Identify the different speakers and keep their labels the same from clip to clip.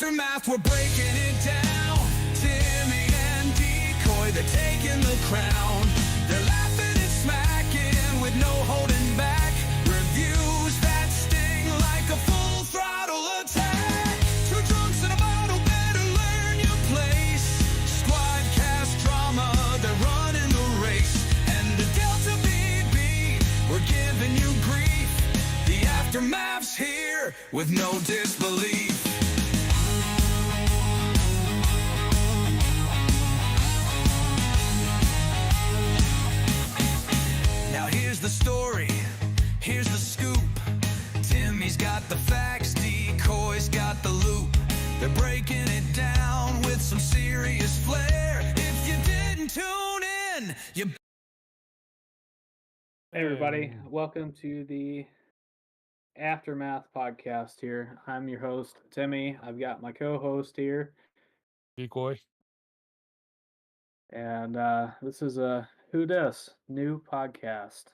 Speaker 1: aftermath, we're breaking it down. Timmy and Decoy, they're taking the crown. They're laughing and smacking with no holding back. Reviews that sting like a full throttle attack. Two drunks in a bottle, better learn your place. Squad cast drama, they're running the race. And the Delta BB, we're giving you grief. The aftermath's here with no disbelief. The story, here's the scoop. Timmy's got the facts, Decoy's got the loop. They're breaking it down with some serious flair. If you didn't tune in, you...
Speaker 2: Hey everybody, welcome to the Aftermath podcast here. I'm your host, Timmy. I've got my co-host here.
Speaker 3: Decoy.
Speaker 2: And this is a Who Dis new podcast.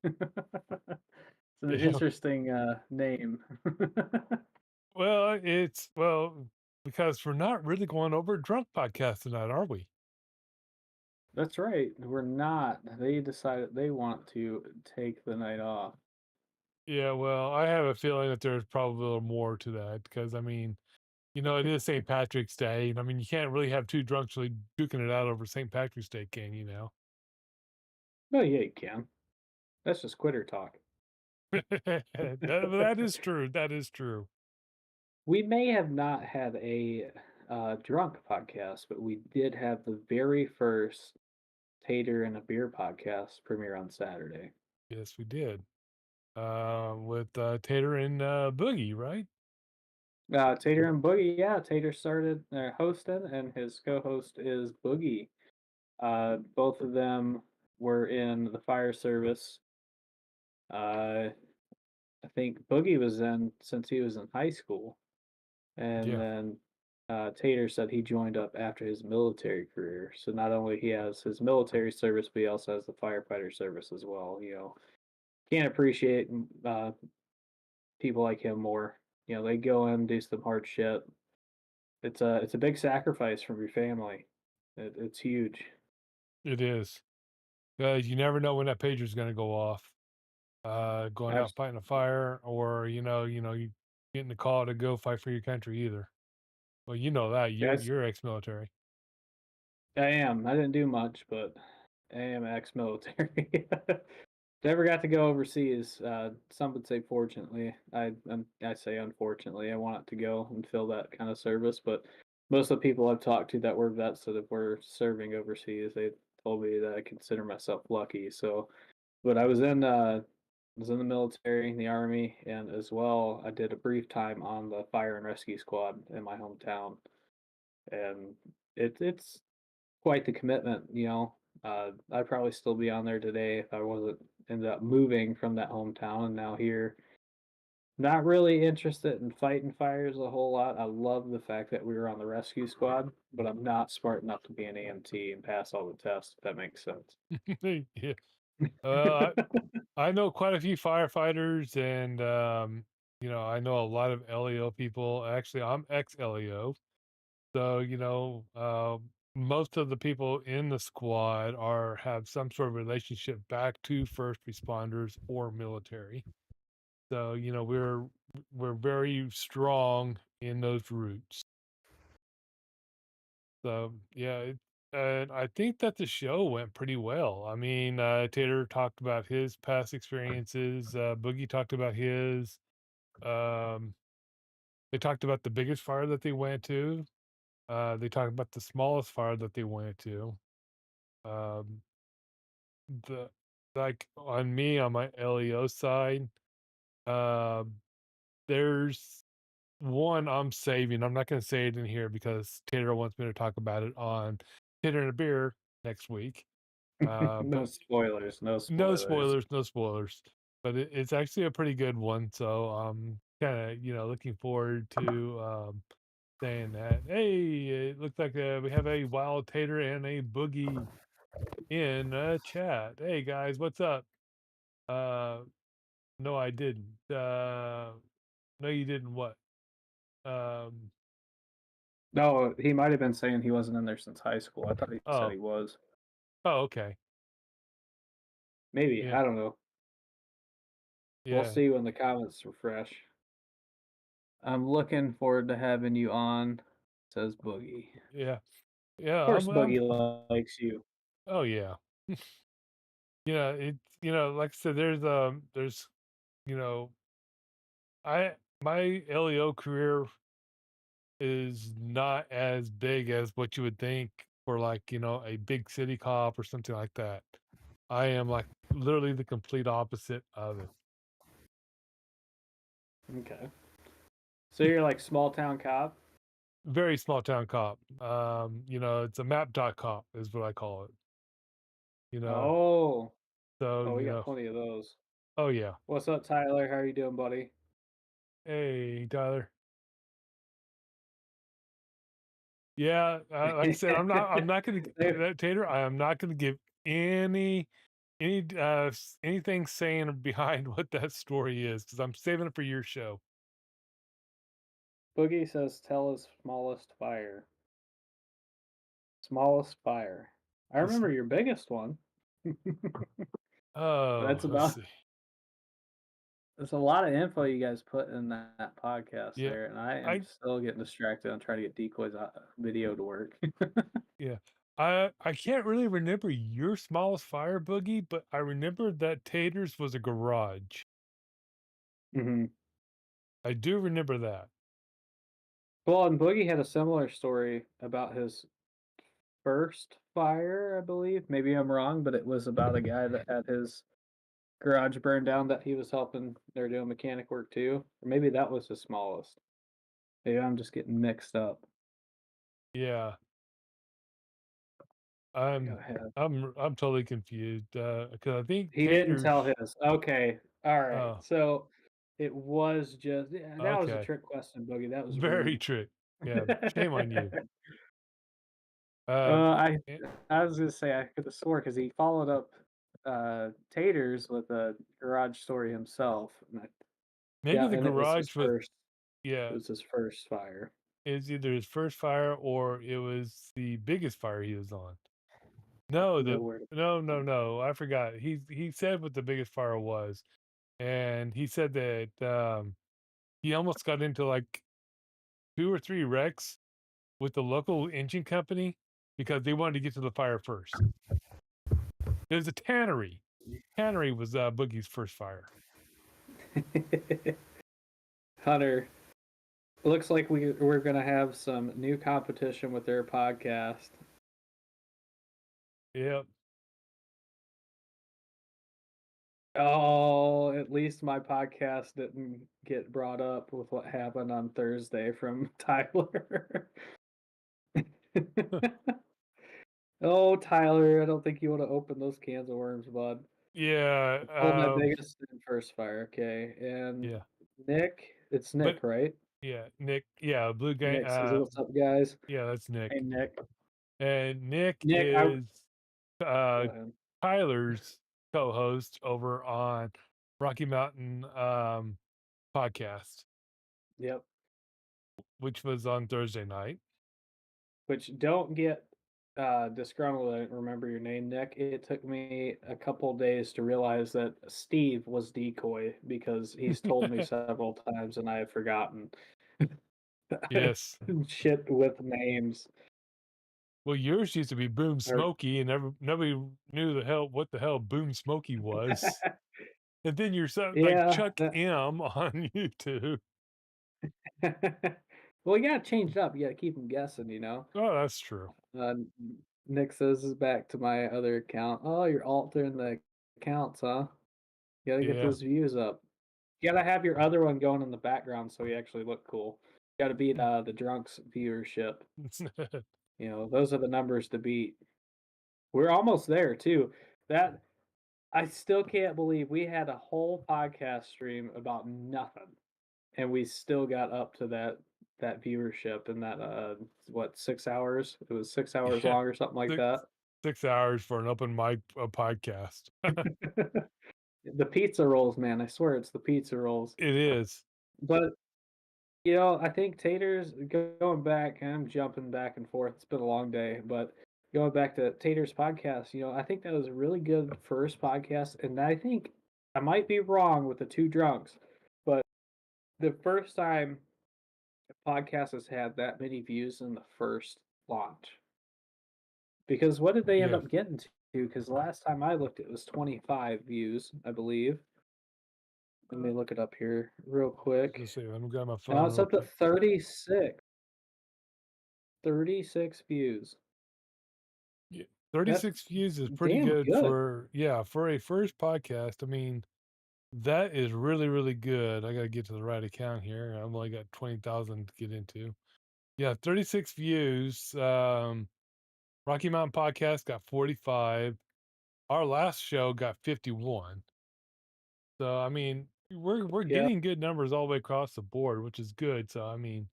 Speaker 2: It's an interesting name.
Speaker 3: Well, because we're not really going over a drunk podcast tonight, are we?
Speaker 2: That's right. We're not. They decided they want to take the night off.
Speaker 3: Yeah, well, I have a feeling that there's probably a little more to that because, I mean, it is St. Patrick's Day. And I mean, you can't really have two drunks really duking it out over St. Patrick's Day, can you know?
Speaker 2: Oh, yeah, you can. That's just quitter talk.
Speaker 3: That is true. That is true.
Speaker 2: We may have not had a drunk podcast, but we did have the very first Tater and a Beer podcast premiere on Saturday.
Speaker 3: Yes, we did. With Tater and Boogy, right?
Speaker 2: Tater and Boogy, yeah. Tater started hosting, and his co-host is Boogie. Both of them were in the fire service. I think Boogie was in since he was in high school, and then Tater said he joined up after his military career. So not only he has his military service, but he also has the firefighter service as well. Can't appreciate people like him more. They go in, do some hard shit. It's a big sacrifice from your family. It's huge.
Speaker 3: It is. You never know when that pager's going to go off. Going out fighting a fire, or you getting the call to go fight for your country either. Well, you know that you're ex-military.
Speaker 2: I am. I didn't do much, but I am ex-military. Never got to go overseas. Some would say fortunately. I say unfortunately. I wanted to go and fill that kind of service, but most of the people I've talked to that were vets that were serving overseas, they told me that I consider myself lucky. So, but I was in the military, in the army, and as well, I did a brief time on the fire and rescue squad in my hometown, and it's quite the commitment. I'd probably still be on there today if I wasn't ended up moving from that hometown and now here. Not really interested in fighting fires a whole lot. I love the fact that we were on the rescue squad, but I'm not smart enough to be an EMT and pass all the tests, if that makes sense.
Speaker 3: Yeah. I know quite a few firefighters, and I know a lot of LEO people. Actually, I'm ex-LEO, so most of the people in the squad have some sort of relationship back to first responders or military. So we're very strong in those roots. So yeah, and I think that the show went pretty well. I mean, Tater talked about his past experiences. Boogie talked about his. Um, they talked about the biggest fire that they went to. They talked about the smallest fire that they went to. Um, the like on me on my LEO side, um, there's one I'm saving. I'm not going to say it in here because Tater wants me to talk about it on Tater and a Beer next week.
Speaker 2: No spoilers. No spoilers.
Speaker 3: No spoilers. No spoilers. But it's actually a pretty good one. So I'm kind of, looking forward to saying that. Hey, it looks like we have a wild Tater and a Boogie in chat. Hey, guys, what's up? No, I didn't. No, you didn't what?
Speaker 2: No, he might have been saying he wasn't in there since high school. I thought he said
Speaker 3: Oh,
Speaker 2: he was.
Speaker 3: oh, okay.
Speaker 2: Maybe,
Speaker 3: Yeah,
Speaker 2: I don't know. We'll
Speaker 3: yeah,
Speaker 2: see when the comments refresh. I'm looking forward to having you on, says Boogie.
Speaker 3: yeah,
Speaker 2: Of
Speaker 3: yeah.
Speaker 2: course,
Speaker 3: I'm.
Speaker 2: Boogie likes you.
Speaker 3: Oh yeah. It's like I said, there's you know, I my LEO career is not as big as what you would think for like, a big city cop or something like that. I am like literally the complete opposite of it.
Speaker 2: Okay. So you're like small town cop?
Speaker 3: Very small town cop. It's a map dot cop is what I call it. You know,
Speaker 2: Oh.
Speaker 3: so,
Speaker 2: Oh, we got plenty of those.
Speaker 3: oh yeah.
Speaker 2: What's up, Tyler? How are you doing, buddy?
Speaker 3: Hey, Tyler. Yeah, like I said, I'm not gonna
Speaker 2: There-
Speaker 3: Tater. I am not gonna give anything saying behind what that story is because I'm saving it for your show.
Speaker 2: Boogie says, tell his smallest fire. Smallest fire. I
Speaker 3: This,
Speaker 2: remember your biggest one.
Speaker 3: oh,
Speaker 2: That's
Speaker 3: let's
Speaker 2: about
Speaker 3: see.
Speaker 2: There's a lot of info you guys put in that podcast
Speaker 3: Yeah,
Speaker 2: there, and I am
Speaker 3: I
Speaker 2: still getting distracted on trying to get decoys video to work.
Speaker 3: yeah, I can't really remember your smallest fire boogie, but I remember that Tater's was a garage.
Speaker 2: hmm
Speaker 3: I do remember that.
Speaker 2: Well, and Boogie had a similar story about his first fire, I believe. Maybe I'm wrong, but it was about a guy that had his garage burned down that he was helping. They're doing mechanic work too, or maybe that was his smallest. Maybe I'm just getting mixed up.
Speaker 3: Yeah,
Speaker 2: Go
Speaker 3: I'm
Speaker 2: ahead.
Speaker 3: I'm totally confused because I think
Speaker 2: He didn't
Speaker 3: Tater's.
Speaker 2: tell his. Okay. All right.
Speaker 3: Oh,
Speaker 2: So it was just yeah, that was a
Speaker 3: okay.
Speaker 2: trick question, Boogie. That was
Speaker 3: Very
Speaker 2: rude.
Speaker 3: trick. Yeah, shame on you.
Speaker 2: Uh,
Speaker 3: Um,
Speaker 2: I
Speaker 3: eh,
Speaker 2: I was gonna say I could have swore because he followed up Taters with a garage story himself.
Speaker 3: maybe
Speaker 2: Yeah,
Speaker 3: the
Speaker 2: and it was his
Speaker 3: garage was,
Speaker 2: first. It
Speaker 3: yeah,
Speaker 2: was his first fire.
Speaker 3: is either his first fire or it was the biggest fire he was on. No,
Speaker 2: Nowhere to
Speaker 3: no, I forgot. He said what the biggest fire was, and he said that he almost got into like 2 or 3 wrecks with the local engine company because they wanted to get to the fire first. There's a tannery. Tannery was Boogie's first fire.
Speaker 2: Hunter, looks like we're gonna have some new competition with their podcast.
Speaker 3: Yep.
Speaker 2: Oh, at least my podcast didn't get brought up with what happened on Thursday from Tyler. Oh, Tyler, I don't think you want to open those cans of worms, bud.
Speaker 3: Yeah.
Speaker 2: Oh, my biggest and first fire, okay. And
Speaker 3: Yeah.
Speaker 2: Nick, it's
Speaker 3: But
Speaker 2: Nick, right?
Speaker 3: yeah, Nick. Yeah, Blue Gang.
Speaker 2: Nick says, "What's up, guys?"
Speaker 3: Yeah, that's
Speaker 2: Hey,
Speaker 3: Nick.
Speaker 2: Nick.
Speaker 3: And Nick
Speaker 2: Nick, I
Speaker 3: is
Speaker 2: go
Speaker 3: uh
Speaker 2: ahead.
Speaker 3: Tyler's co-host over on Rocky Mountain podcast,
Speaker 2: Yep.
Speaker 3: which was on Thursday night.
Speaker 2: Which don't get disgruntled. I didn't remember your name, Nick. It took me a couple days to realize that Steve was decoy because he's told me several times and I have forgotten
Speaker 3: Yes.
Speaker 2: shit with names.
Speaker 3: Well, yours used to be Boom
Speaker 2: Or
Speaker 3: Smoky, and nobody knew what the hell Boom Smoky was. And then you're like
Speaker 2: yeah.
Speaker 3: Chuck M on YouTube.
Speaker 2: Well, you gotta change it up. You gotta keep them guessing, you know.
Speaker 3: Oh, that's true.
Speaker 2: Uh, Nick says is back to my other account. Oh, you're altering the accounts, huh? You gotta get
Speaker 3: Yeah.
Speaker 2: those views up. You gotta have your other one going in the background so you actually look cool. You gotta beat the drunks viewership. You know, those are the numbers to beat. We're almost there too. That I still can't believe we had a whole podcast stream about nothing, and we still got up to that viewership in that what 6 hours? It was 6 hours
Speaker 3: Yeah.
Speaker 2: long or something like
Speaker 3: Six,
Speaker 2: that.
Speaker 3: 6 hours for an open mic podcast.
Speaker 2: The pizza rolls, man. I swear it's the pizza rolls.
Speaker 3: It is.
Speaker 2: But I think Tater's going back, and I'm jumping back and forth. It's been a long day, but going back to Tater's podcast, I think that was a really good first podcast. And I think I might be wrong with the two drunks, but the first time a podcast has had that many views in the first launch. Because what did they end
Speaker 3: Yeah.
Speaker 2: up getting to? Because last time I looked, it was 25 views, I believe. Let me look it up here real quick.
Speaker 3: Just say, let me grab my
Speaker 2: Now
Speaker 3: phone
Speaker 2: it's
Speaker 3: real
Speaker 2: up to
Speaker 3: quick.
Speaker 2: 36. 36 views.
Speaker 3: Yeah.
Speaker 2: That's
Speaker 3: 36 views is pretty
Speaker 2: damn
Speaker 3: good
Speaker 2: good.
Speaker 3: for a first podcast. I mean, that is really, really good. I got to get to the right account here. I've only got 20,000 to get into. Yeah, 36 views. Rocky Mountain Podcast got 45. Our last show got 51. So I mean, we're
Speaker 2: Yeah.
Speaker 3: getting good numbers all the way across the board, which is good. So I mean,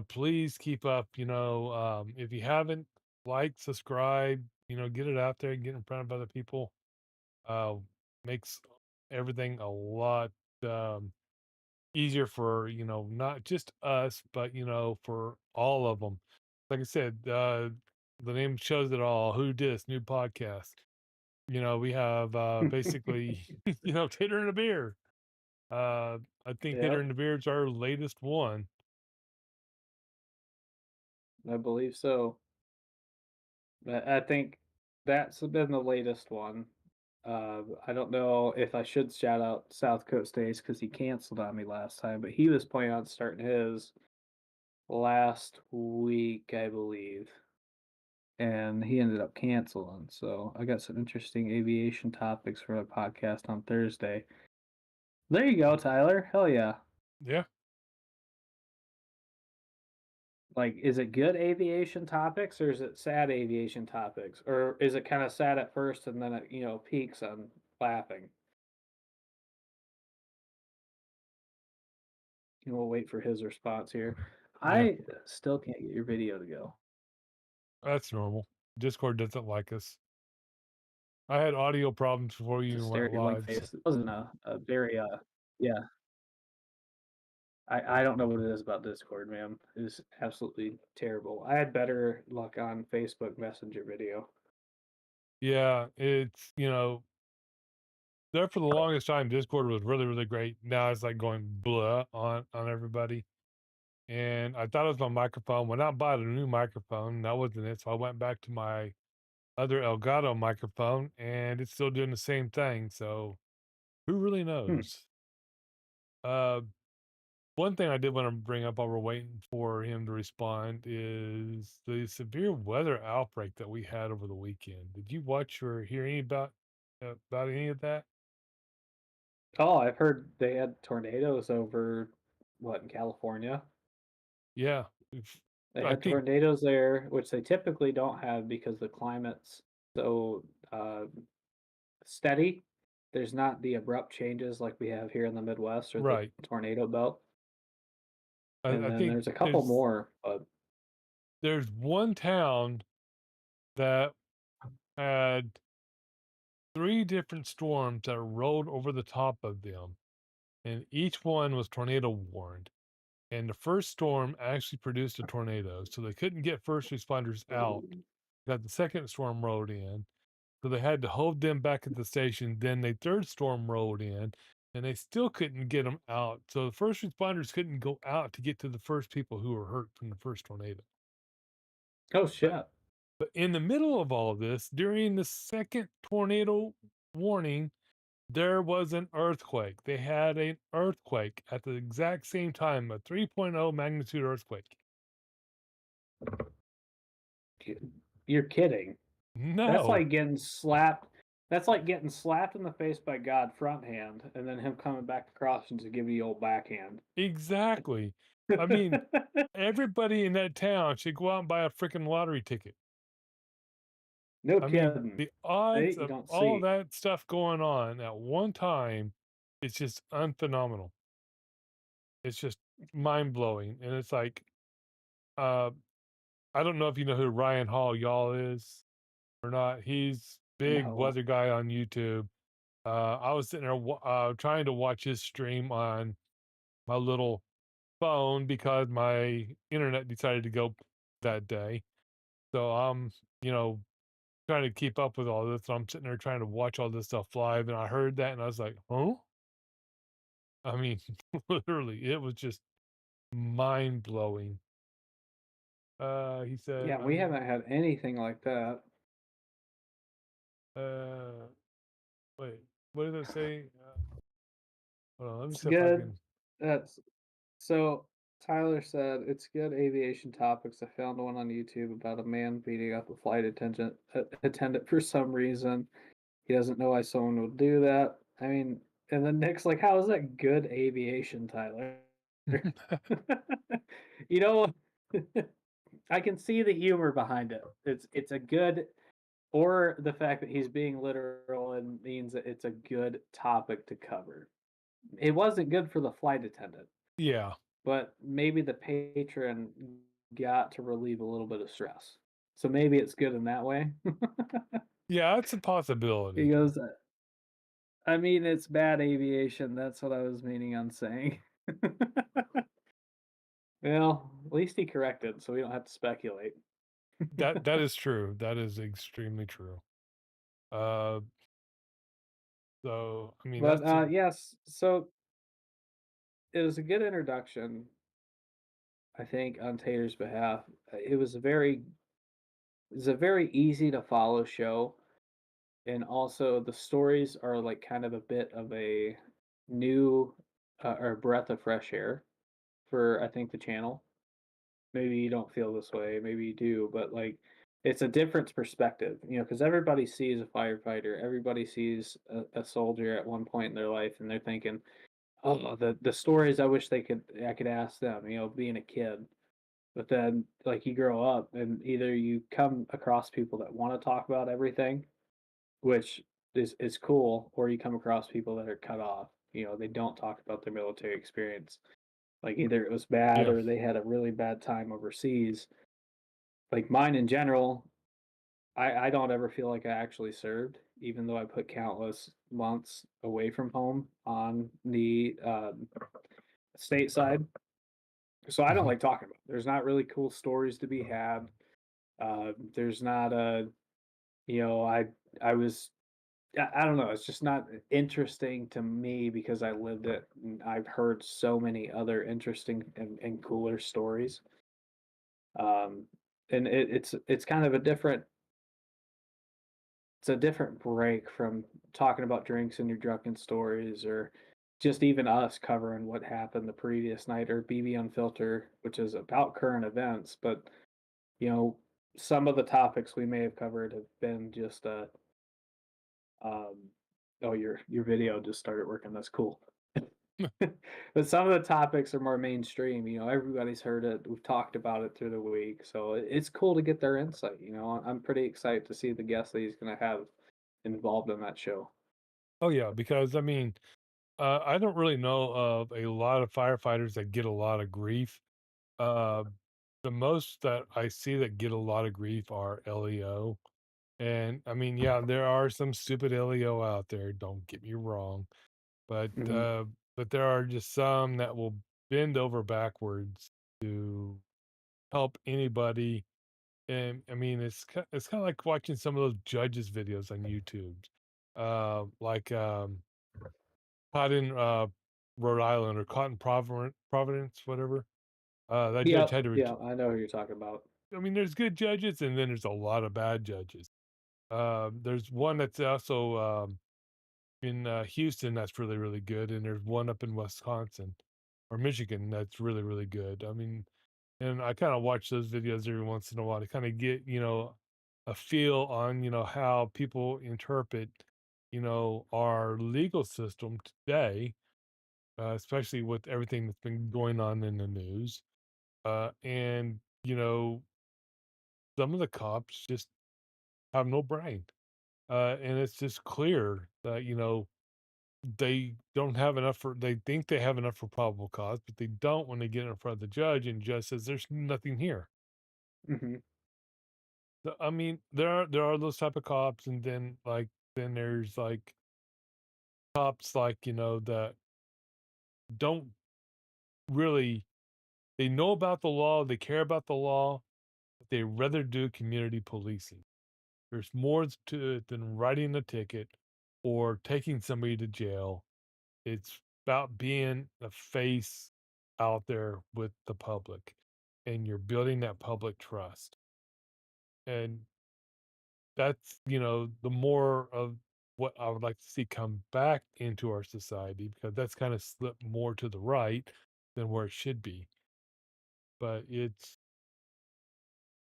Speaker 3: please keep up. If you haven't, like, subscribe, get it out there, get in front of other people. Uh, Makes everything a lot um, easier for not just us, but for all of them. Like I said, the name shows it all. Who dis new podcast? We have basically Tater and a Beer. I think Tater
Speaker 2: Yep,
Speaker 3: and the Beer is our latest one.
Speaker 2: I believe so. But I think that's been the latest one. I don't know if I should shout out South Coast Days because he canceled on me last time, but he was planning on starting his last week, I believe, and he ended up canceling. So I got some interesting aviation topics for a podcast on Thursday. There you go, Tyler. Hell yeah.
Speaker 3: Yeah.
Speaker 2: Like, is it good aviation topics or is it sad aviation topics? Or is it kind of sad at first and then it, peaks on laughing? And we'll wait for his response here.
Speaker 3: Yeah.
Speaker 2: I still can't get your video to go.
Speaker 3: That's normal. Discord doesn't like us. I had audio problems before you
Speaker 2: Just
Speaker 3: even
Speaker 2: stare
Speaker 3: went
Speaker 2: at your blank
Speaker 3: live.
Speaker 2: face. It wasn't a very, yeah. I don't know what it is about Discord, man. It's absolutely terrible. I had better luck on Facebook Messenger video.
Speaker 3: Yeah, it's there for the longest time. Discord was really, really great. Now it's like going blah on everybody. And I thought it was my microphone. When I bought a new microphone, that wasn't it. So I went back to my other Elgato microphone, and it's still doing the same thing. So who really
Speaker 2: Hmm.
Speaker 3: knows? Uh, One thing I did want to bring up while we're waiting for him to respond is the severe weather outbreak that we had over the weekend. Did you watch or hear any about any of that?
Speaker 2: Oh, I've heard they had tornadoes over, what, in California?
Speaker 3: Yeah, if-
Speaker 2: They
Speaker 3: I
Speaker 2: had
Speaker 3: think
Speaker 2: tornadoes there, which they typically don't have because the climate's so steady. There's not the abrupt changes like we have here in the Midwest or the
Speaker 3: right.
Speaker 2: tornado belt. And
Speaker 3: I
Speaker 2: then
Speaker 3: think
Speaker 2: there's a couple more, but
Speaker 3: there's one town that had three different storms that rolled over the top of them, and each one was tornado warned. And the first storm actually produced a tornado, so they couldn't get first responders out. Got the second storm rolled in, so they had to hold them back at the station. Then the third storm rolled in, and they still couldn't get them out. So the first responders couldn't go out to get to the first people who were hurt from the first tornado.
Speaker 2: oh
Speaker 3: But
Speaker 2: shit.
Speaker 3: but in the middle of all of this, during the second tornado warning, there was an earthquake. They had an earthquake at the exact same time, a 3.0 magnitude earthquake.
Speaker 2: You're kidding. That's
Speaker 3: No,
Speaker 2: like getting slapped. That's like getting slapped in the face by God front hand and then him coming back across and just giving you old backhand.
Speaker 3: exactly. I mean, everybody in that town should go out and buy a freaking lottery ticket.
Speaker 2: No
Speaker 3: I mean,
Speaker 2: kidding.
Speaker 3: the odds
Speaker 2: You
Speaker 3: of
Speaker 2: don't
Speaker 3: all
Speaker 2: see.
Speaker 3: that stuff going on at one time, it's just unphenomenal. It's just mind blowing. And it's like, uh, I don't know if you know who Ryan Hall Y'all is or not. He's big
Speaker 2: No.
Speaker 3: weather guy on YouTube. I was sitting there trying to watch his stream on my little phone because my internet decided to go that day. So I'm, you know, trying to keep up with all this. And I'm sitting there trying to watch all this stuff live. And I heard that and I was like, huh? I mean, literally, it was just mind blowing. He said,
Speaker 2: Yeah, we haven't had anything like that.
Speaker 3: uh, wait, what did it say? Hold on, let me
Speaker 2: It's
Speaker 3: see if I
Speaker 2: good.
Speaker 3: can.
Speaker 2: That's so Tyler said it's good aviation topics. I found one on YouTube about a man beating up a flight attendant for some reason. He doesn't know why someone would do that. I mean, and then Nick's like, "How is that good aviation, Tyler?" You know, I can see the humor behind it. It's a good, or the fact that he's being literal and means that it's a good topic to cover. It wasn't good for the flight attendant,
Speaker 3: Yeah.
Speaker 2: but maybe the patron got to relieve a little bit of stress. So maybe it's good in that way.
Speaker 3: Yeah, it's a
Speaker 2: He
Speaker 3: possibility.
Speaker 2: goes, I mean, it's bad aviation. That's what I was meaning on saying. Well, at least he corrected, so we don't have to speculate.
Speaker 3: That is true. That is extremely true. Uh, so I mean,
Speaker 2: But
Speaker 3: that's
Speaker 2: yes, so it was a good introduction, I think, on Tater's behalf. It was a very easy to follow show, and also the stories are like kind of a bit of a new or breath of fresh air for I think the channel. Maybe you don't feel this way, maybe you do, but like it's a different perspective, you know, because everybody sees a firefighter, everybody sees a soldier at one point in their life, and they're thinking, oh, the stories I could ask them, you know, being a kid. But then like you grow up and either you come across people that want to talk about everything, which is cool, or you come across people that are cut off. You know, they don't talk about their military experience. Like either it was bad
Speaker 3: yeah.
Speaker 2: or they had a really bad time overseas. Like mine in general, I don't ever feel like I actually served, even though I put countless months away from home on the state side. So I don't
Speaker 3: Mhm.
Speaker 2: like talking about it. There's not really cool stories to be had. There's not a, you know, I was I don't know. It's just not interesting to me because I lived it. And I've heard so many other interesting and cooler stories. Um, and it's kind of a different it's a different break from talking about drinks and your drunken stories or just even us covering what happened the previous night or BB Unfilter, which is about current events. But you know, some of the topics we may have covered have been just um, oh, your video just started working. That's cool. But some of the topics are more mainstream. You know, everybody's heard it. We've talked about it through the week, so it's cool to get their insight. You know, I'm pretty excited to see the guests that he's going to have involved in that show.
Speaker 3: Oh yeah, because I mean, I don't really know of a lot of firefighters that get a lot of grief. Uh, the most that I see that get a lot of grief are LEO. And I mean, yeah, there are some stupid LEO out there, don't get me wrong, but
Speaker 2: Hmm.
Speaker 3: uh but there are just some that will bend over backwards to help anybody. And I mean, it's kind of like watching some of those judges videos on YouTube. Like caught in Rhode Island or caught in Providence, whatever. That judge
Speaker 2: Yep,
Speaker 3: had to
Speaker 2: yeah, I know who you're talking about.
Speaker 3: I mean, there's good judges and then there's a lot of bad judges. There's one that's also in Houston that's really, really good, and there's one up in Wisconsin or Michigan that's really, really good. I mean, and I kind of watch those videos every once in a while to kind of get, a feel on, how people interpret, our legal system today, especially with everything that's been going on in the news. And, some of the cops just have no brain. And it's just clear that, they don't have enough they think they have enough for probable cause, but they don't when they get in front of the judge and judge says there's nothing here.
Speaker 2: Hmm.
Speaker 3: I mean, there are those type of cops, and then then there's like cops that don't really. They know about the law, they care about the law, but they rather do community policing. There's more to it than writing a ticket or taking somebody to jail. It's about being a face out there with the public, and you're building that public trust. And that's, the more of what I would like to see come back into our society, because that's kind of slipped more to the right than where it should be. But it's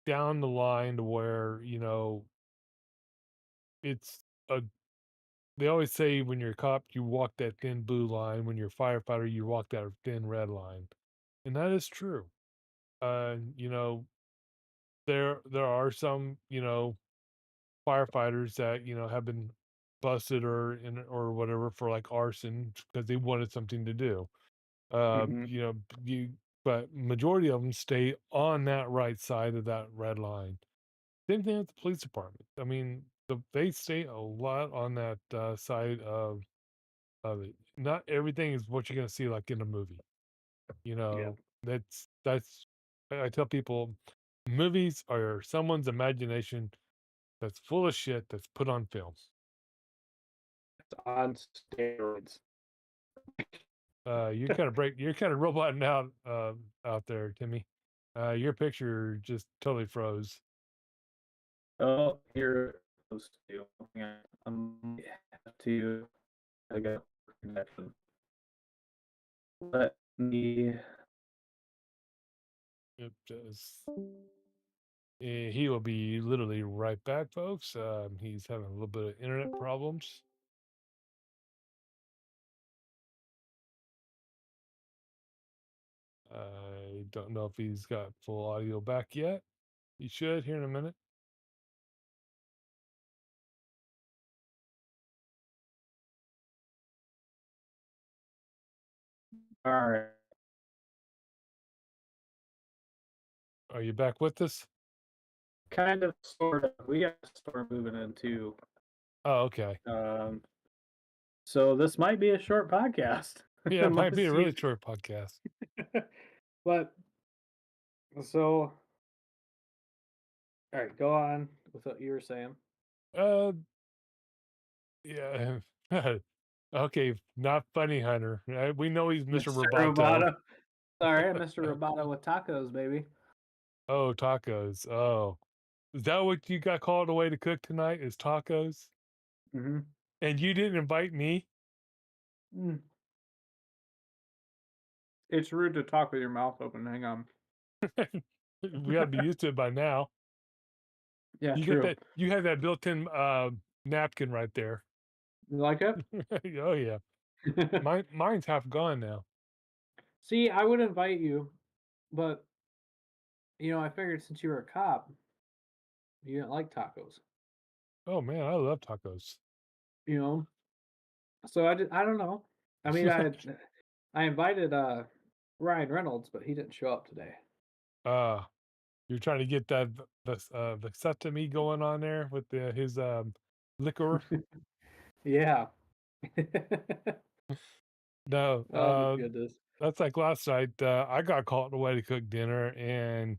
Speaker 3: down the line to where, it's a they always say when you're a cop, you walk that thin blue line. When you're a firefighter, you walk that thin red line. And that is true. You know, there are some, firefighters that, have been busted or whatever for like arson because they wanted something to do.
Speaker 2: Hmm.
Speaker 3: You but majority of them stay on that right side of that red line. Same thing with the police department. I mean, they stay a lot on that side of it. Not everything is what you're gonna see like in a movie. You
Speaker 2: Yeah,
Speaker 3: know, that's I tell people movies are someone's imagination that's full of shit that's put on film.
Speaker 2: it's on steroids.
Speaker 3: You're kind of roboting out there, Timmy. Your picture just totally froze.
Speaker 2: Oh, here it goes to. Yeah, I might have to. I got connection. Let me.
Speaker 3: It does. He will be literally right back, folks. He's having a little bit of internet problems. I don't know if he's got full audio back yet. He should here in a minute.
Speaker 2: All right.
Speaker 3: Are you back with us?
Speaker 2: Kind of, sort of. We got to start moving into.
Speaker 3: Oh, okay.
Speaker 2: Um, so this might be a short podcast,
Speaker 3: Yeah, it might be a
Speaker 2: unless you.
Speaker 3: really short podcast.
Speaker 2: But so, all right, go on with what you were saying.
Speaker 3: Uh, yeah. Okay, not funny, Hunter. We know he's Mr.
Speaker 2: Mr.
Speaker 3: Roboto.
Speaker 2: Roboto. All right, Mr. Roboto with tacos, baby.
Speaker 3: Oh, tacos. Oh, is that what you got called away to cook tonight? Is tacos?
Speaker 2: Mm-hmm.
Speaker 3: And you didn't invite me?
Speaker 2: Mm. It's rude to talk with your mouth open. Hang on.
Speaker 3: We gotta be used to it by now.
Speaker 2: Yeah,
Speaker 3: You got
Speaker 2: true.
Speaker 3: that? You have that built-in napkin right there.
Speaker 2: You like it?
Speaker 3: Oh yeah, mine's half gone now.
Speaker 2: See, I would invite you, but I figured since you were a cop, you didn't like tacos.
Speaker 3: Oh man, I love tacos.
Speaker 2: You know, so I don't know. I mean, I invited Ryan Reynolds, but he didn't show up today.
Speaker 3: uh, you're trying to get that vasectomy going on there with his liquor.
Speaker 2: Yeah.
Speaker 3: No,
Speaker 2: Oh my goodness.
Speaker 3: that's like last night. I got called away to cook dinner, and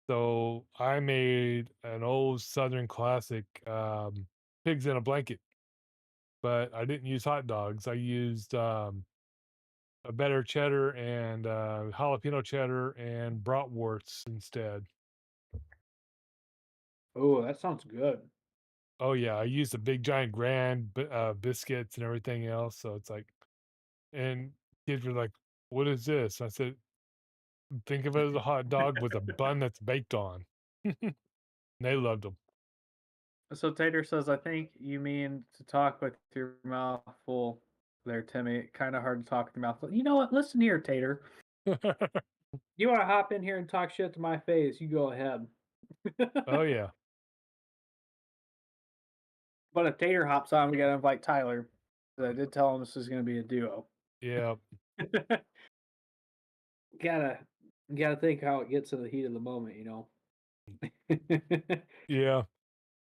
Speaker 3: so I made an old Southern classic, pigs in a blanket. But I didn't use hot dogs. I used a better cheddar and jalapeno cheddar and bratwursts instead.
Speaker 2: Oh, that sounds good.
Speaker 3: Oh yeah, I used a big giant grand biscuits and everything else. So it's like, and kids were like, "What is this?" I said, "Think of it as a hot dog with a bun that's baked on." They loved them.
Speaker 2: So Tater says, I think you mean to talk with your mouth full there, Timmy. Kind of hard to talk with your mouth full. You know what? Listen here, Tater. You want to hop in here and talk shit to my face? You go ahead.
Speaker 3: Oh yeah,
Speaker 2: But if Tater hops on, we got to invite Tyler. I did tell him this is going to be a duo.
Speaker 3: yeah,
Speaker 2: gotta gotta think how it gets in the heat of the moment,
Speaker 3: yeah.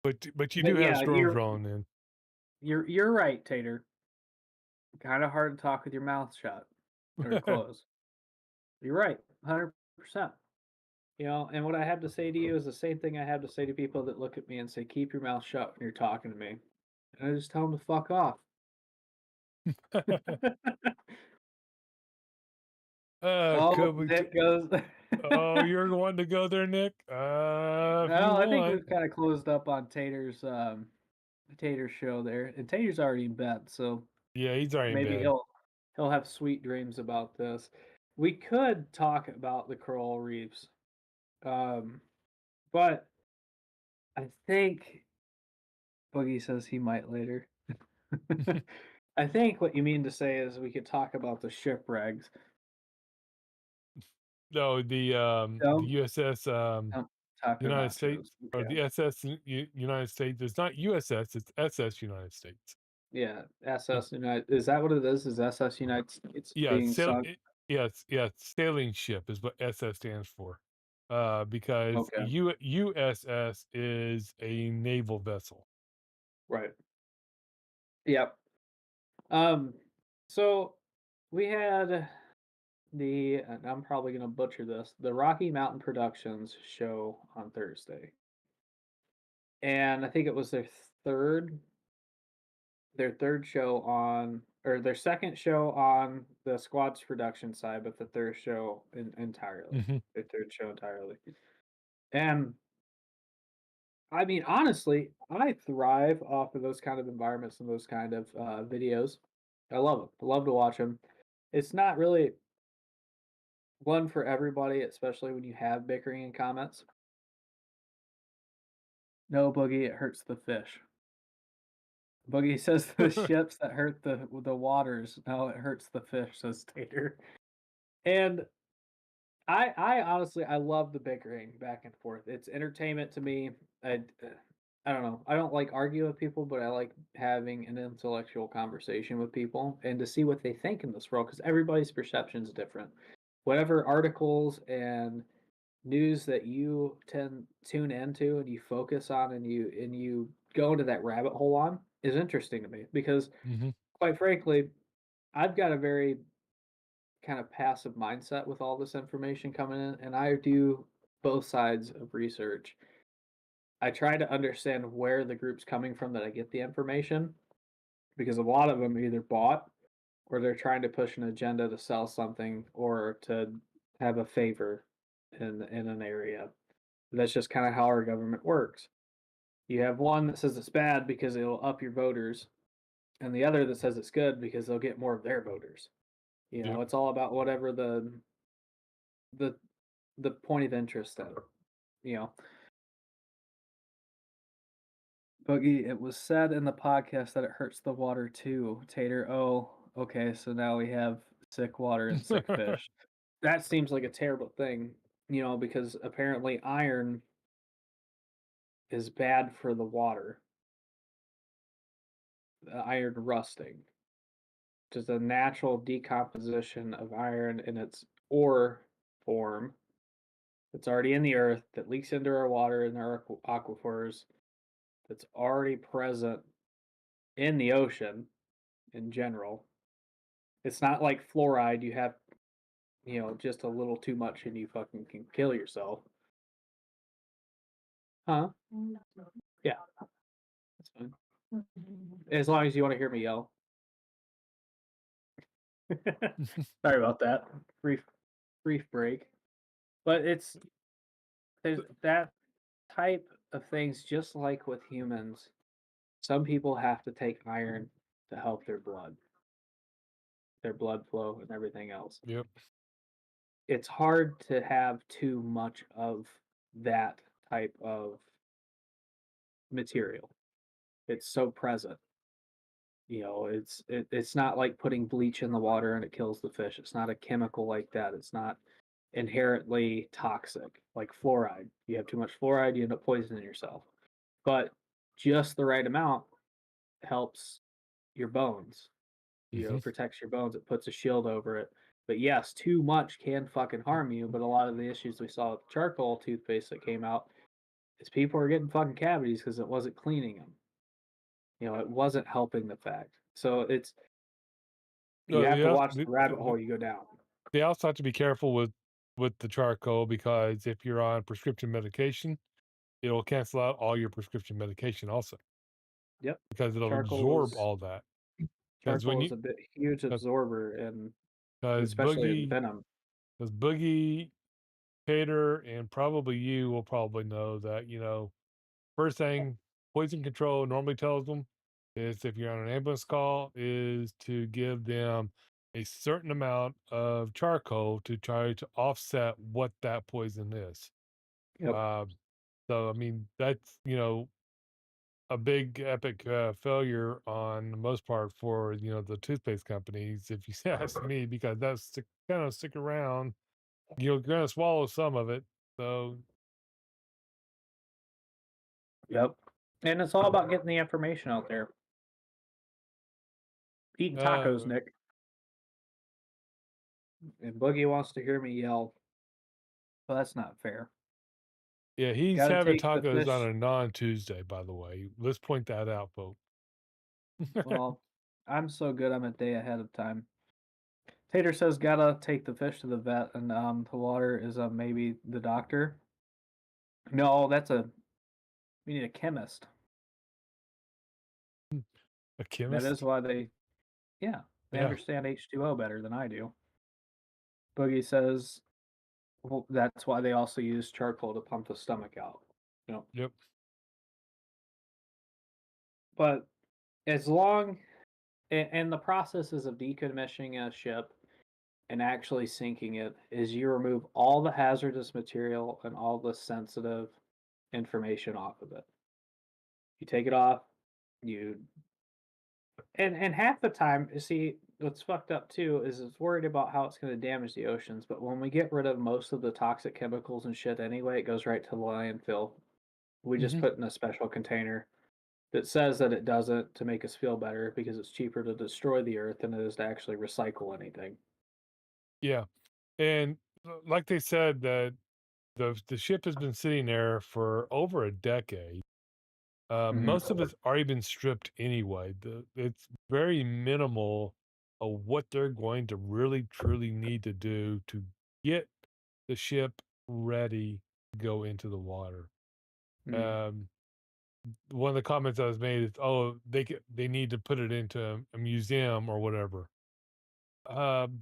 Speaker 3: But you do
Speaker 2: But
Speaker 3: have
Speaker 2: yeah,
Speaker 3: storms rolling in.
Speaker 2: you're right, Tater. Kind of hard to talk with your mouth shut or closed. You're right, 100%. You know, and what I have to say to you is the same thing I have to say to people that look at me and say, "Keep your mouth shut when you're talking to me." And I just tell them to fuck off.
Speaker 3: Could
Speaker 2: Oh,
Speaker 3: we?
Speaker 2: Nick goes.
Speaker 3: Oh, you're wanting to go there, Nick? If you
Speaker 2: Well, I think
Speaker 3: want.
Speaker 2: we've kind of closed up on Tater's show there, and Tater's already in bed, so
Speaker 3: Yeah, he's already in
Speaker 2: maybe
Speaker 3: bed.
Speaker 2: he'll have sweet dreams about this. We could talk about the coral reefs, um, but I think Boogie says he might later. I think what you mean to say is we could talk about the shipwrecks.
Speaker 3: No, the
Speaker 2: Don't
Speaker 3: USS
Speaker 2: don't talk
Speaker 3: United
Speaker 2: about those.
Speaker 3: States or
Speaker 2: Okay.
Speaker 3: the SS United States. It's not USS, it's SS United States.
Speaker 2: Yeah,
Speaker 3: Yeah,
Speaker 2: SS United. Is that what it is? Is SS United States
Speaker 3: yeah,
Speaker 2: being sunk?
Speaker 3: yeah, sailing ship is what SS stands for. Because
Speaker 2: Okay,
Speaker 3: USS is a naval vessel.
Speaker 2: right. Yep. Um, so we had and I'm probably gonna butcher this, the Rocky Mountain Productions show on Thursday. And I think it was third their third show on or their second show on the squad's production side, but the third show entirely.
Speaker 3: Hmm.
Speaker 2: Their third show entirely. And I mean, honestly, I thrive off of those kind of environments and those kind of videos. I love them. I love to watch them. It's not really one for everybody, especially when you have bickering in comments. No, Boogie, it hurts the fish. Boogie says the ships that hurt the waters. No, it hurts the fish, says Tater. And I honestly I love the bickering back and forth. It's entertainment to me. I I don't know. I don't like arguing with people, but I like having an intellectual conversation with people and to see what they think in this world because everybody's perception is different. Whatever articles and news that you tune into and you focus on and you go into that rabbit hole on is interesting to me because
Speaker 3: Hmm.
Speaker 2: quite frankly, I've got a very kind of passive mindset with all this information coming in, and I do both sides of research. I try to understand where the group's coming from that I get the information because a lot of them are either bought or they're trying to push an agenda to sell something or to have a favor in an area. That's just kind of how our government works. You have one that says it's bad because it'll up your voters, and the other that says it's good because they'll get more of their voters. You know,
Speaker 3: Yep.
Speaker 2: it's all about whatever the the point of interest of, you know. Boogie, it was said in the podcast that it hurts the water too. Tater, oh, okay, so now we have sick water and sick fish. That seems like a terrible thing, you know, because apparently iron is bad for the water, iron rusting, just a natural decomposition of iron in its ore form that's already in the earth that leaks into our water and our aquifers that's already present in the ocean in general. It's not like fluoride, you have, you know, just a little too much and you fucking can kill yourself. Huh? Yeah, that's fine. As long as you want to hear me yell. Sorry about that. Brief break. But there's that type of things just like with humans. Some people have to take iron to help their blood flow and everything else.
Speaker 3: Yep.
Speaker 2: It's hard to have too much of that type of material. It's so present. You know, it's not like putting bleach in the water and it kills the fish. It's not a chemical like that. It's not inherently toxic like fluoride. You have too much fluoride, you end up poisoning yourself. But just the right amount helps your bones. You know,
Speaker 3: Hmm.
Speaker 2: it protects your bones. It puts a shield over it. But yes, too much can fucking harm you. But a lot of the issues we saw with the charcoal toothpaste that came out is people are getting fucking cavities because it wasn't cleaning them. You know, it wasn't helping the fact. So you
Speaker 3: No,
Speaker 2: have to watch the rabbit hole you go down.
Speaker 3: they also have to be careful with with the charcoal because if you're on prescription medication, it'll cancel out all your prescription medication also
Speaker 2: Yep.
Speaker 3: because it'll
Speaker 2: Charcoal
Speaker 3: absorb
Speaker 2: is
Speaker 3: all that. Because when
Speaker 2: charcoal is
Speaker 3: you
Speaker 2: a bit huge absorber, and
Speaker 3: because
Speaker 2: especially in venom.
Speaker 3: Boogie, Tater, and probably you will probably know that, first thing poison control normally tells them is if you're on an ambulance call is to give them a certain amount of charcoal to try to offset what that poison is.
Speaker 2: Yep.
Speaker 3: So I mean that's a big epic failure on the most part for the toothpaste companies, if you ask me, because that's to kind of stick around. You're gonna swallow some of it, so
Speaker 2: Yep. And it's all about getting the information out there. Eating tacos,
Speaker 3: uh,
Speaker 2: Nick. And Boogie wants to hear me yell. Well, that's not fair.
Speaker 3: yeah, he's
Speaker 2: Got to
Speaker 3: having
Speaker 2: take the
Speaker 3: tacos on
Speaker 2: fish.
Speaker 3: a non-Tuesday, by the way. Let's point that out, folks.
Speaker 2: Well, I'm so good. I'm a day ahead of time. Tater says, gotta take the fish to the vet, and the water is maybe the doctor. No, we need a chemist.
Speaker 3: A
Speaker 2: That is
Speaker 3: chemist?
Speaker 2: why yeah, they
Speaker 3: Yeah.
Speaker 2: understand H2O better than I do. Boogie says, well, that's why they also use charcoal to pump the stomach out. You know,
Speaker 3: Yep.
Speaker 2: but as long and the processes of decommissioning a ship and actually sinking it is you remove all the hazardous material and all the sensitive information off of it. You take it off, you and half the time, you see, what's fucked up too is it's worried about how it's going to damage the oceans. But when we get rid of most of the toxic chemicals and shit anyway, it goes right to the landfill. We just
Speaker 3: Hmm.
Speaker 2: put in a special container that says that it doesn't to make us feel better because it's cheaper to destroy the earth than it is to actually recycle anything.
Speaker 3: Yeah. And like they said, that the ship has been sitting there for over a decade. Most of
Speaker 2: Hmm.
Speaker 3: it's already been stripped anyway. It's very minimal of what they're going to really truly need to do to get the ship ready to go into the water.
Speaker 2: Mm.
Speaker 3: Um, one of the comments that was made is, "Oh, they need to put it into a museum or whatever."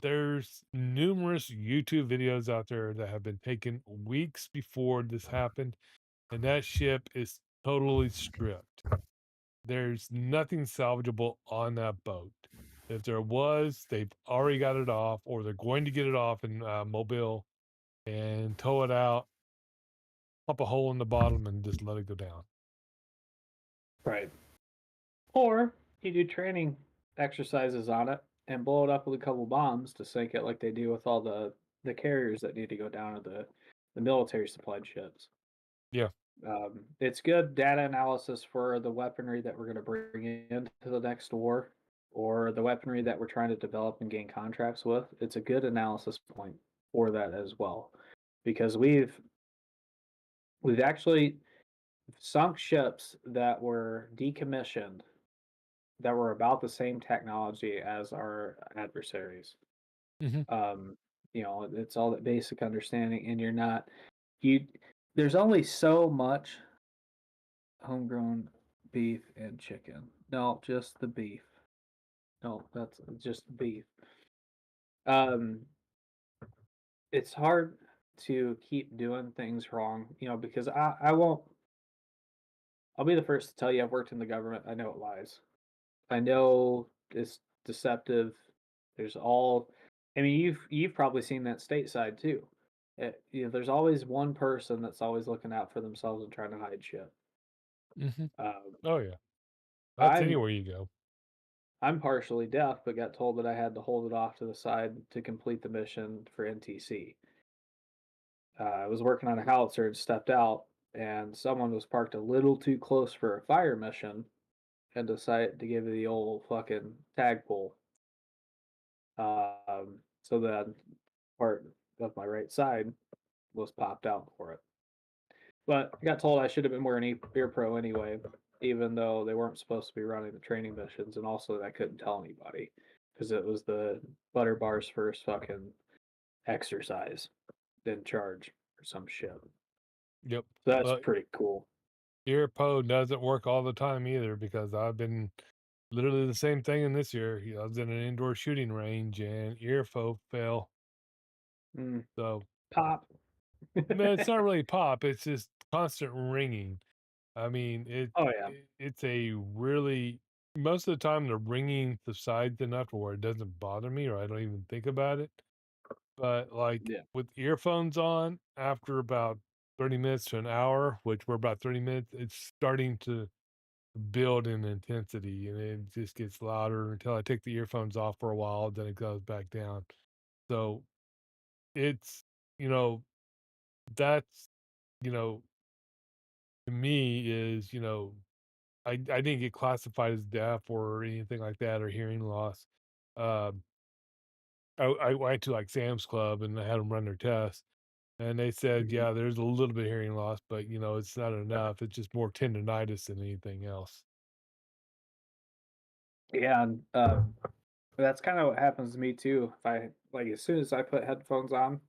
Speaker 3: There's numerous YouTube videos out there that have been taken weeks before this happened, and that ship is totally stripped. There's nothing salvageable on that boat. If there was, they've already got it off, or they're going to get it off in Mobile and tow it out, pop a hole in the bottom, and just let it go down.
Speaker 2: Right. Or you do training exercises on it and blow it up with a couple bombs to sink it like they do with all the carriers that need to go down to the military supplied ships.
Speaker 3: Yeah.
Speaker 2: It's good data analysis for the weaponry that we're going to bring into the next war or the weaponry that we're trying to develop and gain contracts with. It's a good analysis point for that as well, because we've actually sunk ships that were decommissioned that were about the same technology as our adversaries.
Speaker 3: Hmm.
Speaker 2: Um, it's all that basic understanding, and you. There's only so much homegrown beef and chicken. No, just the beef. No, that's just beef. Um, it's hard to keep doing things wrong, because I won't. I'll be the first to tell you I've worked in the government. I know it lies. I know it's deceptive. There's all. I mean, you've probably seen that stateside too. There's always one person that's always looking out for themselves and trying to hide shit.
Speaker 3: Hmm.
Speaker 2: Um,
Speaker 3: Oh yeah, that's
Speaker 2: I'm
Speaker 3: anywhere you go.
Speaker 2: I'm partially deaf, but got told that I had to hold it off to the side to complete the mission for NTC. I was working on a howitzer and stepped out, and someone was parked a little too close for a fire mission and decided to give me the old fucking tag pull. So that part of my right side was popped out for it. But I got told I should have been wearing Ear Pro anyway, even though they weren't supposed to be running the training missions, and also that I couldn't tell anybody because it was the Butter Bar's first fucking exercise. in charge or some shit.
Speaker 3: Yep.
Speaker 2: So that's
Speaker 3: But
Speaker 2: pretty cool.
Speaker 3: earpo doesn't work all the time either because I've been literally the same thing in this year. I was in an indoor shooting range and earfo fell.
Speaker 2: Mm,
Speaker 3: So
Speaker 2: pop.
Speaker 3: man, it's not really pop. It's just constant ringing. I mean,
Speaker 2: Oh yeah.
Speaker 3: it's a really most of the time the ringing subsides enough to where it doesn't bother me or I don't even think about it. But like
Speaker 2: Yeah.
Speaker 3: with earphones on, after about 30 minutes to an hour, which we're about 30 minutes, it's starting to build in intensity and it just gets louder until I take the earphones off for a while, then it goes back down. So it's, you know, that's, you know, to me is, I didn't get classified as deaf or anything like that or hearing loss. Um, I went to like Sam's Club and I had them run their test. And they said,
Speaker 2: Mhm.
Speaker 3: yeah, there's a little bit of hearing loss, but it's not enough. It's just more tendonitis than anything else.
Speaker 2: Yeah, and that's kind of what happens to me too. If I like, as soon as I put headphones on,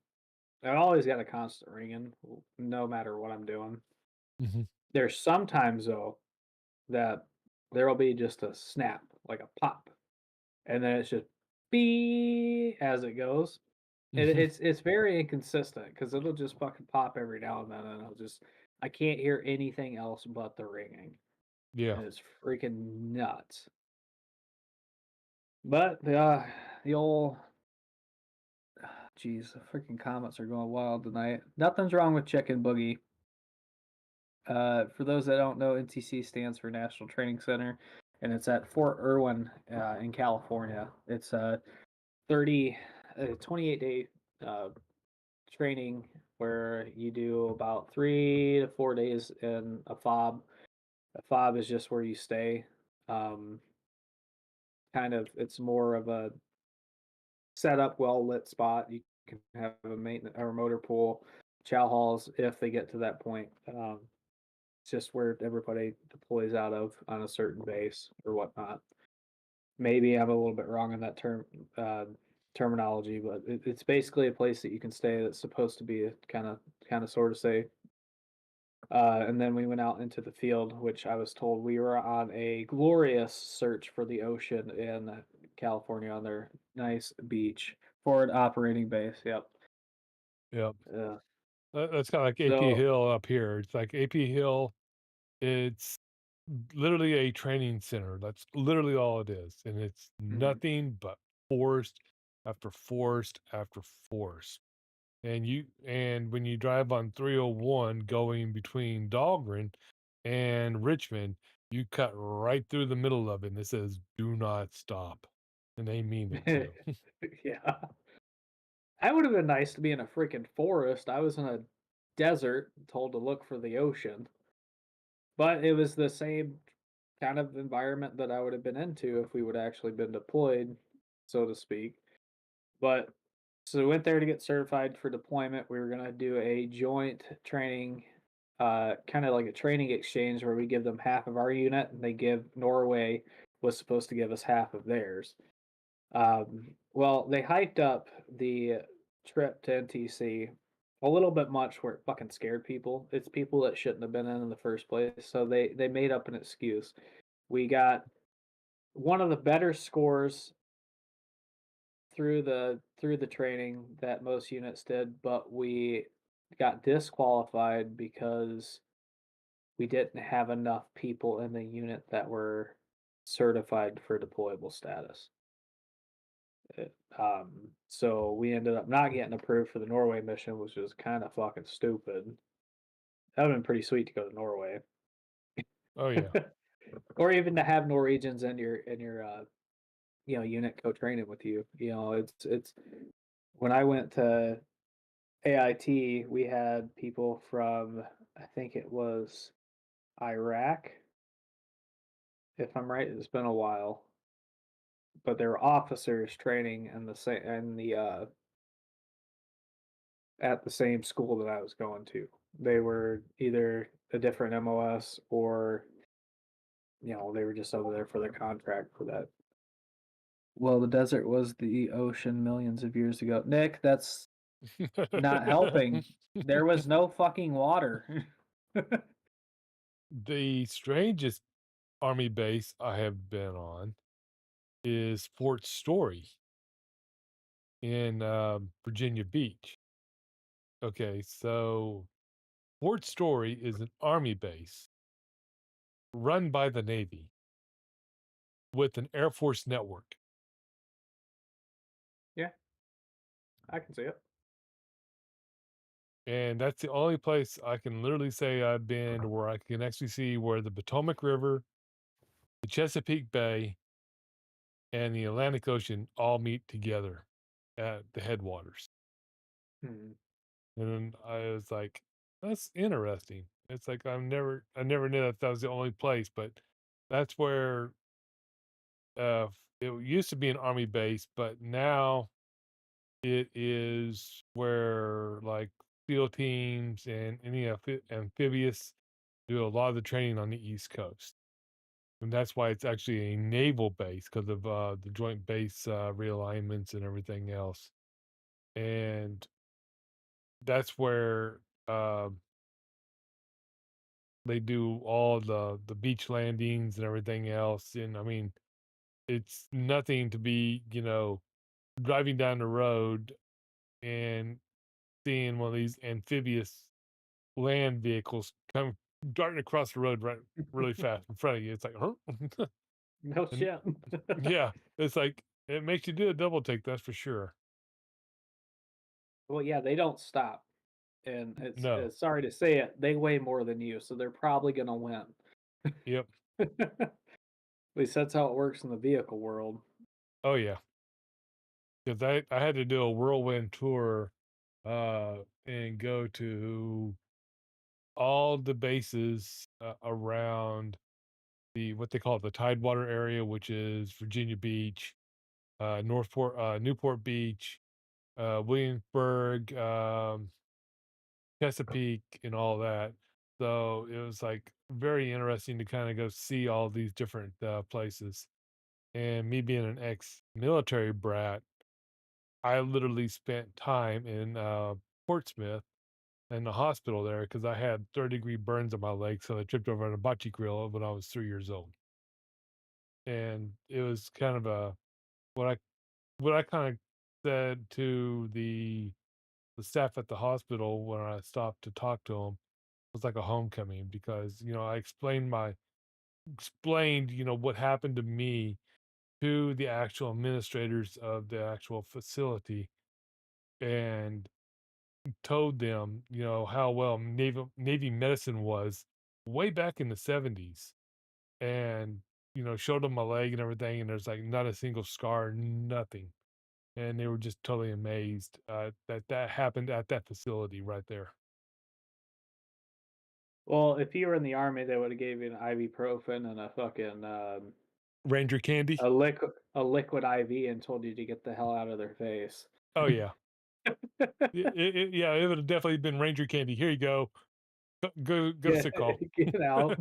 Speaker 2: I always got a constant ringing, no matter what I'm doing.
Speaker 3: Hmm.
Speaker 2: There's sometimes though that there will be just a snap, like a pop, and then it's just beep as it goes. And
Speaker 3: Hmm.
Speaker 2: it's very inconsistent because it'll just fucking pop every now and then, and I can't hear anything else but the ringing,
Speaker 3: Yeah.
Speaker 2: and it's freaking nuts. But the old jeez, the freaking comments are going wild tonight. Nothing's wrong with Chicken Boogie. For those that don't know, NTC stands for National Training Center, and it's at Fort Irwin in California. It's a 28-day training where you do about 3 to 4 days in a fob. A fob is just where you stay. Um, kind of, it's more of a set up, well lit spot. You can have a maintenance or motor pool, chow halls if they get to that point. It's just where everybody deploys out of on a certain base or whatnot. Maybe I'm a little bit wrong on that terminology, but it's basically a place that you can stay that's supposed to be a kind of sort of safe. And then we went out into the field, which I was told we were on a glorious search for the ocean in California on their nice beach forward operating base. Yep.
Speaker 3: Yep.
Speaker 2: Uh,
Speaker 3: That's kind of like AP
Speaker 2: so
Speaker 3: Hill up here. It's like AP Hill. It's literally a training center. That's literally all it is. And it's
Speaker 2: mhm.
Speaker 3: nothing but forest after forest after forest. And when you drive on 301 going between Dahlgren and Richmond, you cut right through the middle of it and it says do not stop. And they mean it too.
Speaker 2: Yeah, that would have been nice to be in a freaking forest. I was in a desert, told to look for the ocean, but it was the same kind of environment that I would have been into if we would actually been deployed, so to speak. But so we went there to get certified for deployment. We were gonna do a joint training, kind of like a training exchange where we give them half of our unit and they give Norway was supposed to give us half of theirs. Well, they hyped up the trip to NTC a little bit much where it fucking scared people. It's people that shouldn't have been in the first place. So they made up an excuse. We got one of the better scores through the training that most units did, but we got disqualified because we didn't have enough people in the unit that were certified for deployable status. So we ended up not getting approved for the Norway mission, which was kind of fucking stupid. That would have been pretty sweet to go to Norway,
Speaker 3: Oh yeah.
Speaker 2: or even to have Norwegians in your unit co-training with you. It's when I went to AIT, we had people from I think it was Iraq, if I'm right. It's been a while, but there were officers training in the same in the at the same school that I was going to. They were either a different MOS or they were just over there for their contract for that. Well, the desert was the ocean millions of years ago. Nick, that's Not helping. There was no fucking water.
Speaker 3: The strangest army base I have been on is Fort Story in Virginia Beach. Okay, so Fort Story is an army base run by the Navy with an Air Force network.
Speaker 2: Yeah, I can see it.
Speaker 3: And that's the only place I can literally say I've been where I can actually see where the Potomac River, the Chesapeake Bay, and the Atlantic Ocean all meet together at the headwaters.
Speaker 2: Hmm.
Speaker 3: And I was like, that's interesting. It's like I never knew that was the only place, but that's where it used to be an army base, but now it is where like SEAL teams and any amphibious do a lot of the training on the East Coast. And that's why it's actually a naval base because of the joint base realignments and everything else. And that's where they do all the beach landings and everything else. And I mean, it's nothing to be, driving down the road and seeing one of these amphibious land vehicles come darting across the road right really fast in front of you. It's like, huh?
Speaker 2: No
Speaker 3: And
Speaker 2: shit.
Speaker 3: yeah, it's like it makes you do a double take, that's for sure.
Speaker 2: Well, yeah, they don't stop, and
Speaker 3: No.
Speaker 2: it's sorry to say it, they weigh more than you, so they're probably gonna win.
Speaker 3: Yep.
Speaker 2: At least that's how it works in the vehicle world.
Speaker 3: Oh yeah. Because I had to do a whirlwind tour and go to all the bases around the what they call the Tidewater area, which is Virginia Beach, Newport Beach, Williamsburg, Chesapeake, and all that. So it was like very interesting to kind of go see all these different places. And me being an ex-military brat, I literally spent time in Portsmouth in the hospital there because I had third-degree burns on my leg, so I tripped over on a bocce grill when I was 3 years old. And it was kind of a what I what I kind of said to the staff at the hospital when I stopped to talk to them was like a homecoming because I explained what happened to me to the actual administrators of the actual facility and told them how well Navy medicine was way back in the 70s and showed them my leg and everything and there's like not a single scar, nothing. And they were just totally amazed that that happened at that facility right there.
Speaker 2: Well, if you were in the army, they would have gave you an ibuprofen and
Speaker 3: Ranger candy.
Speaker 2: a liquid IV and told you to get the hell out of their face.
Speaker 3: Oh yeah. Yeah, it would have definitely been Ranger candy. Here you go. Go to
Speaker 2: Get
Speaker 3: sick call.
Speaker 2: get out.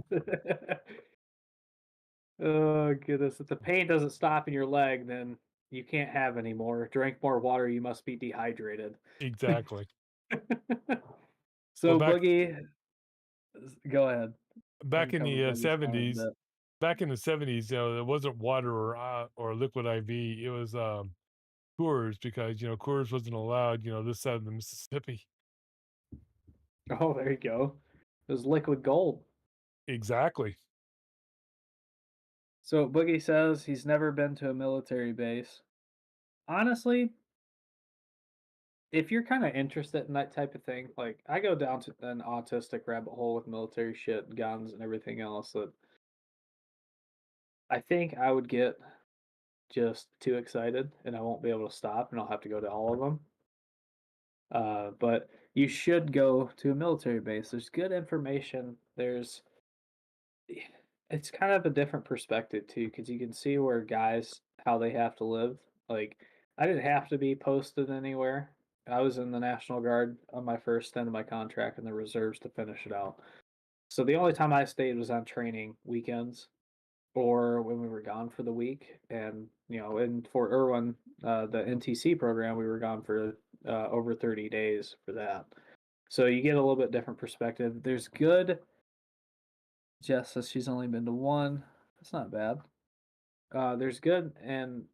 Speaker 2: Oh goodness! If the pain doesn't stop in your leg, then you can't have any more. Drink more water. You must be dehydrated.
Speaker 3: Exactly. Well,
Speaker 2: So Boogie, go ahead. I can
Speaker 3: back in
Speaker 2: cover
Speaker 3: the
Speaker 2: Boogie's side a
Speaker 3: 70s,
Speaker 2: bit.
Speaker 3: there wasn't water or liquid IV. It was Coors because Coors wasn't allowed this side of the Mississippi.
Speaker 2: Oh, there you go. It was liquid gold.
Speaker 3: Exactly.
Speaker 2: So Boogie says he's never been to a military base. Honestly, if you're kind of interested in that type of thing, like I go down to an autistic rabbit hole with military shit, guns, and everything else that I think I would get just too excited and I won't be able to stop and I'll have to go to all of them. But you should go to a military base. There's good information. It's kind of a different perspective too, because you can see where guys how they have to live. Like I didn't have to be posted anywhere. I was in the National Guard on my first stint of my contract and the reserves to finish it out. So the only time I stayed was on training weekends or when we were gone for the week. And in Fort Irwin, the NTC program, we were gone for over 30 days for that. So you get a little bit different perspective. There's good. Jess says she's only been to one. That's not bad. There's good, and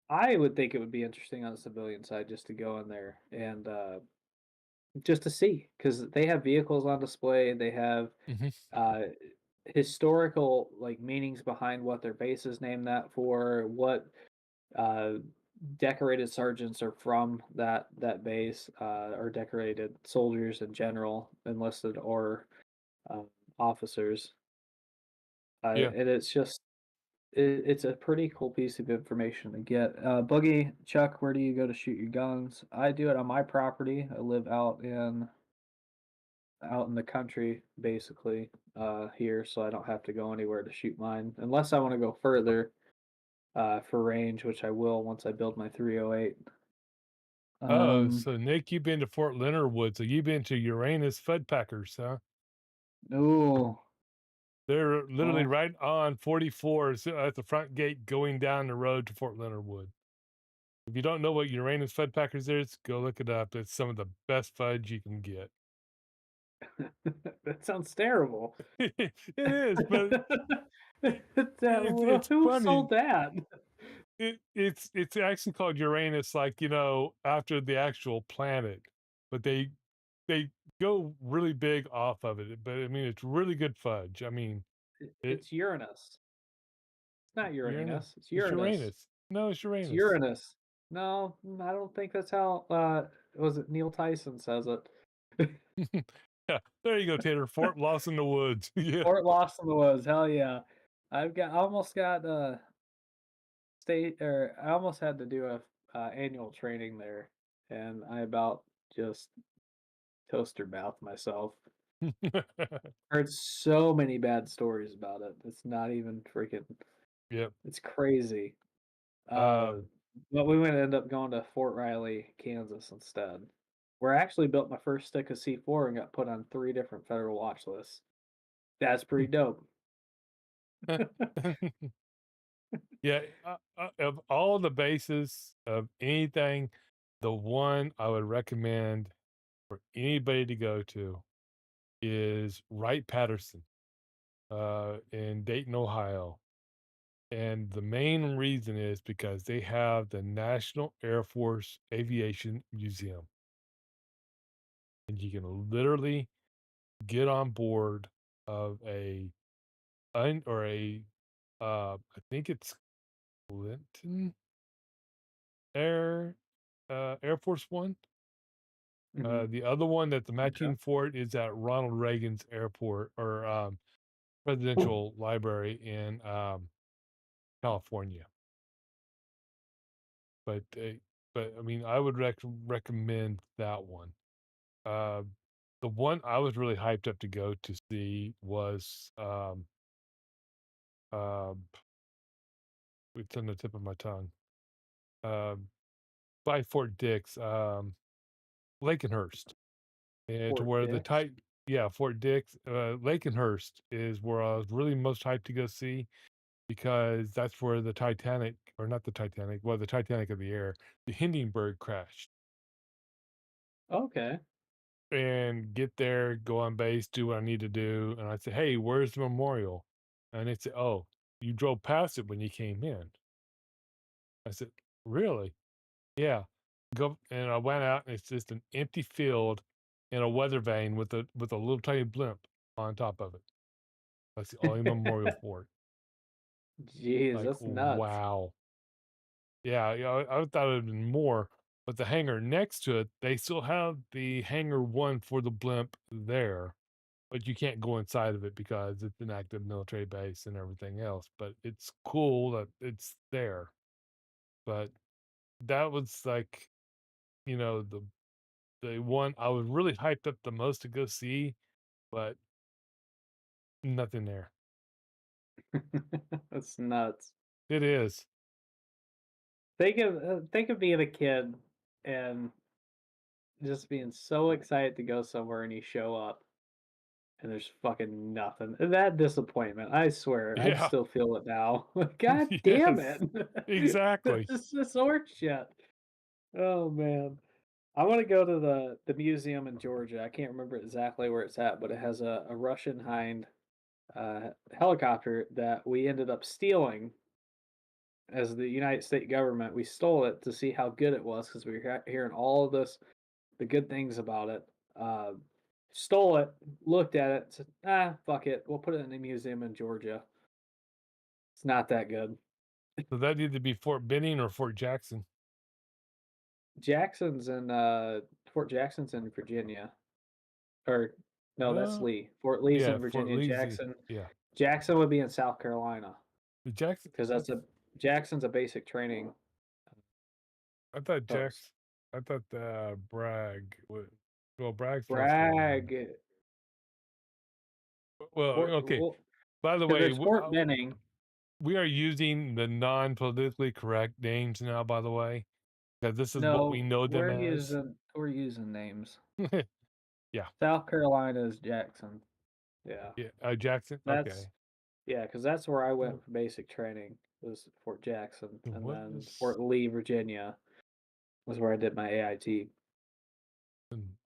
Speaker 2: I would think it would be interesting on the civilian side just to go in there and just to see, because they have vehicles on display. They have
Speaker 3: Hmm.
Speaker 2: uh, historical like meanings behind what their base is named that for, what uh, decorated sergeants are from that base, or decorated soldiers in general, enlisted or um, officers.
Speaker 3: Yeah.
Speaker 2: And it's just it's a pretty cool piece of information to get. Boogie, Chuck, where do you go to shoot your guns? I do it on my property. I live out in the country, basically, here, so I don't have to go anywhere to shoot mine, unless I want to go further for range, which I will once I build my 308.
Speaker 3: Oh,
Speaker 2: Um,
Speaker 3: so Nick, you've been to Fort Leonard Wood, so you've been to Uranus Fudpackers, huh?
Speaker 2: oh,
Speaker 3: They're literally
Speaker 2: well,
Speaker 3: right on 44 at the front gate going down the road to Fort Leonard Wood. If you don't know what Uranus Fudpackers is, go look it up. It's some of the best fudge you can get.
Speaker 2: that sounds terrible.
Speaker 3: It is, but it's
Speaker 2: Who
Speaker 3: funny.
Speaker 2: sold that?
Speaker 3: It's actually called Uranus, like, after the actual planet, but they go really big off of it. But I mean, it's really good fudge. I mean, it
Speaker 2: It's Uranus. It's not
Speaker 3: Uranus.
Speaker 2: Uranus. It's
Speaker 3: It's
Speaker 2: Uranus.
Speaker 3: Uranus. No, it's
Speaker 2: It's
Speaker 3: Uranus.
Speaker 2: Uranus. No, I don't think that's how. Was it Neil Tyson says it?
Speaker 3: Yeah, there you go, Tater. Fort Lost in the Woods. Yeah.
Speaker 2: Fort Lost in the Woods. Hell yeah! I almost got I almost had to do a annual training there, and I about just toaster mouthed myself. Heard so many bad stories about it. It's not even freaking.
Speaker 3: Yep.
Speaker 2: It's crazy. Uh,
Speaker 3: Um,
Speaker 2: but we would end up going to Fort Riley, Kansas instead, where I actually built my first stick of C4 and got put on 3 different federal watch lists. That's pretty dope.
Speaker 3: yeah. Of all the bases of anything, the one I would recommend for anybody to go to is Wright-Patterson in Dayton, Ohio. And the main reason is because they have the National Air Force Aviation Museum. And you can literally get on board of I think it's Clinton Air Force One.
Speaker 2: Mhm.
Speaker 3: The other one that's
Speaker 2: Okay.
Speaker 3: matching for it is at Ronald Reagan's airport or presidential library in California. But I mean, I would recommend that one. Uh, the one I was really hyped up to go to see was um, it's on the tip of my tongue. Um, by Fort Dix, Lakenhurst, and to
Speaker 2: Fort
Speaker 3: where the
Speaker 2: Dix.
Speaker 3: type, yeah, Fort Dix, Lakenhurst is where I was really most hyped to go see because that's where the Titanic, or not the Titanic, well, the Titanic of the air, the Hindenburg crashed.
Speaker 2: Okay.
Speaker 3: And get there, go on base, do what I need to do. And I say, hey, where's the memorial? And they say, oh, you drove past it when you came in. I said, really? Yeah. Go, and I went out and it's just an empty field in a weather vane with a little tiny blimp on top of it. That's the only memorial for it.
Speaker 2: Jeez,
Speaker 3: Like,
Speaker 2: that's nuts.
Speaker 3: wow. Yeah, I thought it would have been more, but the hangar next to it, they still have the hangar one for the blimp there, but you can't go inside of it because it's an active military base and everything else. But it's cool that it's there. But that was like, the one I was really hyped up the most to go see, but nothing there.
Speaker 2: That's nuts.
Speaker 3: It is.
Speaker 2: Think of being a kid and just being so excited to go somewhere and you show up and there's fucking nothing. That disappointment, I swear, I
Speaker 3: Yeah.
Speaker 2: still feel it now. God damn
Speaker 3: Yes.
Speaker 2: it.
Speaker 3: Exactly.
Speaker 2: This is horse shit. Oh man. I want to go to the museum in Georgia. I can't remember exactly where it's at, but it has a Russian Hind helicopter that we ended up stealing as the United States government. We stole it to see how good it was because we were hearing all of this, the good things about it. Uh, Stole it, looked at it, said, fuck it. We'll put it in a museum in Georgia. It's not that good.
Speaker 3: So that either be Fort Benning or Fort Jackson.
Speaker 2: Jackson's in Fort Jackson's in Virginia. Or no, that's
Speaker 3: No,
Speaker 2: Lee. Fort Lee's
Speaker 3: yeah,
Speaker 2: in
Speaker 3: Fort
Speaker 2: Virginia.
Speaker 3: Lazy. Yeah,
Speaker 2: Jackson would be in South Carolina
Speaker 3: the Jackson.
Speaker 2: because Jackson's a basic training
Speaker 3: I thought
Speaker 2: post.
Speaker 3: Jackson. I thought Bragg. Well, Bragg's North Carolina.
Speaker 2: Bragg,
Speaker 3: Well,
Speaker 2: Fort,
Speaker 3: okay.
Speaker 2: well,
Speaker 3: By the
Speaker 2: because
Speaker 3: way,
Speaker 2: there's Fort Benning.
Speaker 3: we are using the non-politically correct names now. By the way, because this is what we
Speaker 2: No,
Speaker 3: know them as.
Speaker 2: we're using names.
Speaker 3: Yeah,
Speaker 2: South Carolina is Jackson. Yeah,
Speaker 3: yeah. Jackson.
Speaker 2: that's
Speaker 3: Okay.
Speaker 2: yeah, because that's where I went for basic training was Fort Jackson, and
Speaker 3: What
Speaker 2: then
Speaker 3: is
Speaker 2: Fort Lee, Virginia, was where I did my AIT.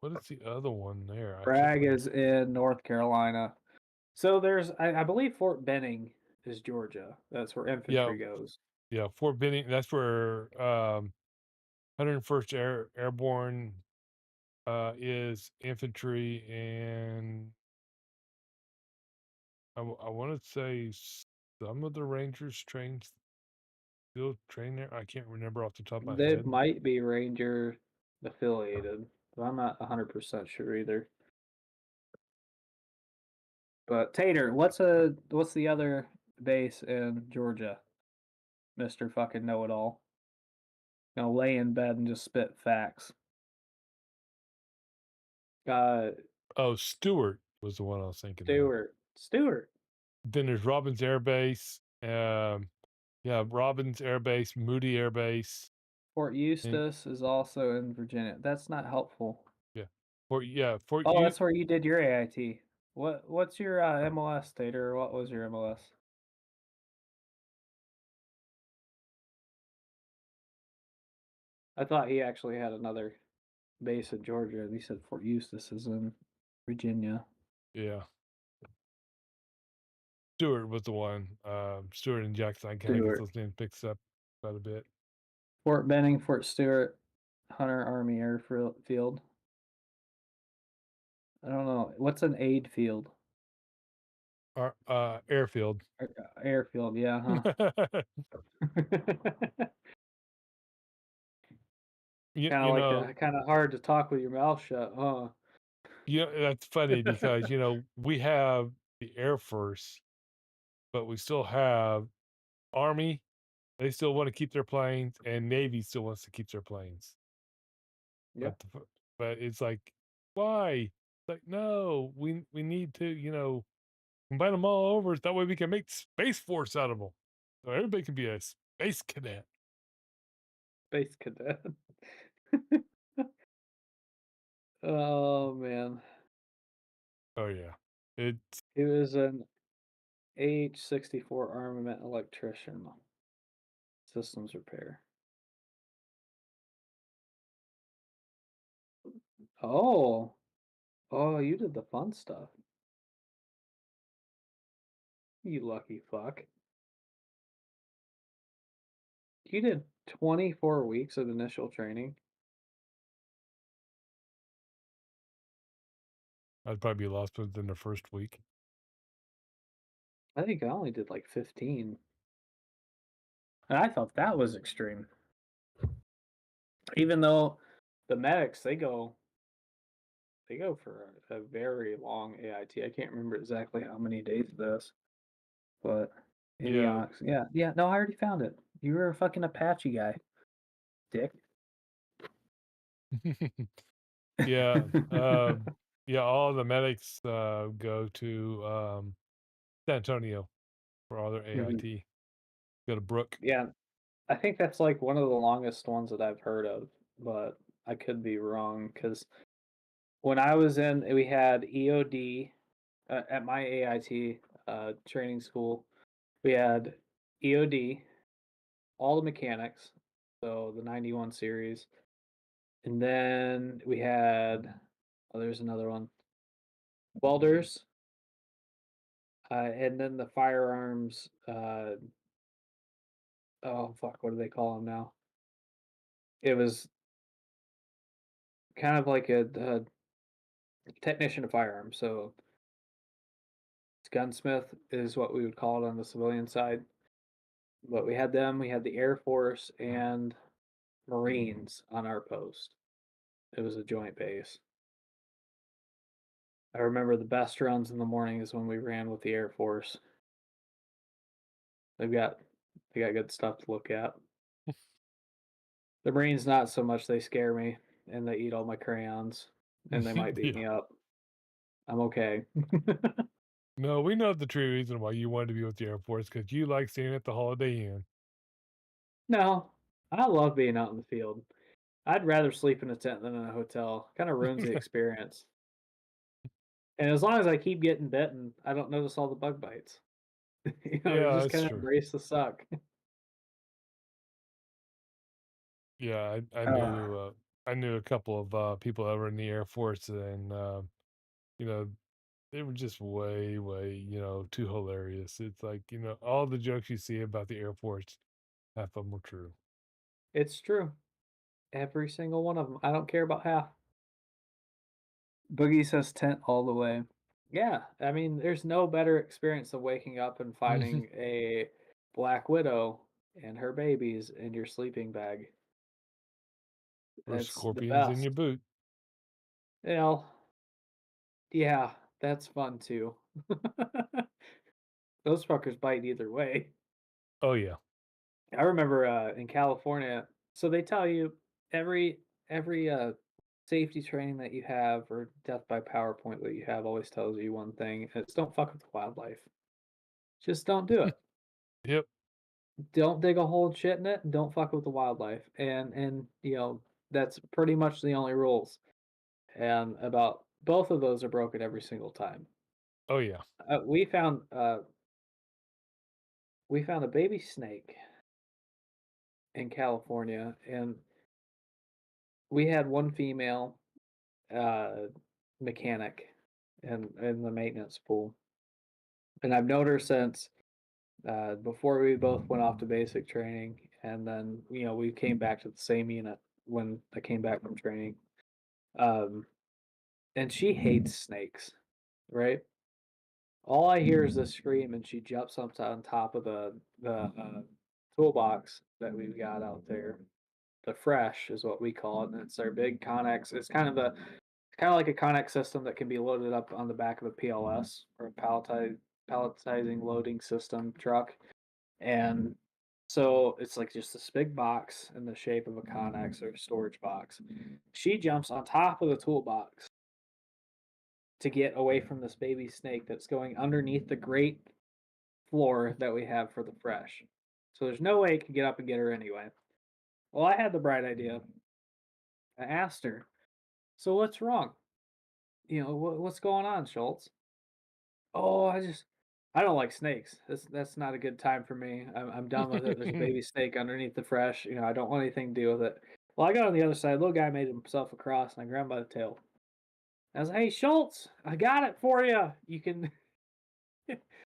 Speaker 3: what is the other one there? I can't
Speaker 2: Bragg
Speaker 3: remember.
Speaker 2: is in North Carolina. So there's, I believe Fort Benning is Georgia. That's where
Speaker 3: Yeah,
Speaker 2: infantry goes.
Speaker 3: yeah. Fort Benning. That's where 101st Airborne is infantry, and I want to say some of the Rangers still train there. I can't remember off the top of my
Speaker 2: They
Speaker 3: head.
Speaker 2: might be Ranger affiliated, but I'm not 100% sure either. But Tater, what's the other base in Georgia, Mister Fucking Know It All? Gonna lay in bed and just spit facts. Uh,
Speaker 3: Oh, Stewart was the one I was thinking of.
Speaker 2: Stewart.
Speaker 3: Then there's Robbins Air Base. Yeah, Robbins Air Base, Moody Air Base,
Speaker 2: Fort
Speaker 3: and
Speaker 2: Eustis is also in Virginia. That's not helpful.
Speaker 3: Fort
Speaker 2: Oh,
Speaker 3: U.
Speaker 2: that's where you did your AIT. What's your MLS, Tater? What was your MLS? I thought he actually had another base in Georgia. And he said Fort Eustis is in Virginia.
Speaker 3: Yeah, Stewart was the one. Stewart and Jackson. I kind of get
Speaker 2: Stewart.
Speaker 3: those names mixed up quite a bit.
Speaker 2: Fort Benning, Fort Stewart, Hunter Army Airfield. I don't know. What's an aid field?
Speaker 3: Airfield.
Speaker 2: Airfield, yeah, huh? Kind of
Speaker 3: you
Speaker 2: like
Speaker 3: know,
Speaker 2: kind of hard to talk with your mouth shut, huh?
Speaker 3: that's funny because we have the Air Force, but we still have Army. They still want to keep their planes, and Navy still wants to keep their planes.
Speaker 2: Yeah.
Speaker 3: But it's like, why? It's like, no, we need to combine them all over. That way we can make Space Force out of them. So everybody can be a space cadet.
Speaker 2: Space cadet. Oh man.
Speaker 3: Oh yeah, it's
Speaker 2: He was an H-64 armament electrician. Systems repair. Oh. Oh, you did the fun stuff. You lucky fuck. You did 24 weeks of initial training.
Speaker 3: I'd probably be lost within the first week.
Speaker 2: I think I only did like 15. And I thought that was extreme. Even though the medics, they go for a very long AIT. I can't remember exactly how many days this, but
Speaker 3: Yeah,
Speaker 2: avionics. Yeah, yeah. No, I already found it. You were a fucking Apache guy, dick.
Speaker 3: yeah, yeah. All the medics go to San Antonio for all their
Speaker 2: Mhm.
Speaker 3: AIT. Go to Brook.
Speaker 2: Yeah, I think that's like one of the longest ones that I've heard of, but I could be wrong because when I was in, we had EOD at my AIT training school. We had EOD, all the mechanics, so the 91 series. And then we had, oh, there's another one, welders, and then the firearms. Oh fuck, what do they call them now? It was kind of like a technician of firearms. So gunsmith is what we would call it on the civilian side. But we had them. We had the Air Force and Marines on our post. It was a joint base. I remember the best runs in the morning is when we ran with the Air Force. They've got they got good stuff to look at. The Marines not so much. They scare me and they eat all my crayons and they might beat
Speaker 3: Yeah.
Speaker 2: me up. I'm okay.
Speaker 3: No, we know the true reason why you wanted to be with the Air Force because you like staying at the Holiday Inn.
Speaker 2: No, I love being out in the field. I'd rather sleep in a tent than in a hotel. Kind of ruins the experience. And as long as I keep getting bitten, I don't notice all the bug bites. You
Speaker 3: Yeah,
Speaker 2: just
Speaker 3: that's
Speaker 2: kind of
Speaker 3: true.
Speaker 2: embrace the suck.
Speaker 3: Yeah,
Speaker 2: Uh,
Speaker 3: I knew a couple of people that were in the Air Force, and you know, they were just way, too hilarious. It's like, all the jokes you see about the Air Force, half of them were true.
Speaker 2: it's true. Every single one of them. I don't care about half. Boogie says tent all the way. Yeah, I mean, there's no better experience than waking up and finding a black widow and her babies in your sleeping bag.
Speaker 3: Or
Speaker 2: That's the
Speaker 3: scorpions in your
Speaker 2: best.
Speaker 3: boot.
Speaker 2: You know, yeah, that's fun too. Those fuckers bite either way.
Speaker 3: Oh yeah.
Speaker 2: I remember in California, so they tell you every every safety training that you have or death by PowerPoint that you have always tells you one thing, and it's don't fuck with the wildlife. Just don't do it.
Speaker 3: Yep.
Speaker 2: Don't dig a hole and shit in it, and don't fuck with the wildlife. And that's pretty much the only rules. And about both of those are broken every single time.
Speaker 3: Oh yeah.
Speaker 2: Uh, we found uh, we found a baby snake in California, and we had one female uh, mechanic in the maintenance pool, and I've known her since before we both went off to basic training, and then we came back to the same unit when I came back from training. Um, and she hates snakes, right? All I hear is this scream, and she jumps up on top of the toolbox that we've got out there. The fresh is what we call it, and it's our big Connex. It's kind of like a Connex system that can be loaded up on the back of a PLS or a palletizing loading system truck. And so it's like just this big box in the shape of a Connex or a storage box. She jumps on top of the toolbox to get away from this baby snake that's going underneath the grate floor that we have for the fresh. So there's no way it could get up and get her anyway. Well, I had the bright idea. I asked her, "So what's wrong? What's going on, Schultz?" "Oh, I don't like snakes. That's not a good time for me. I'm done with it. There's a baby snake underneath the fresh. I don't want anything to do with it." Well, I got on the other side. Little guy made himself a cross, and I grabbed him by the tail. I was like, "Hey, Schultz, I got it for you. You can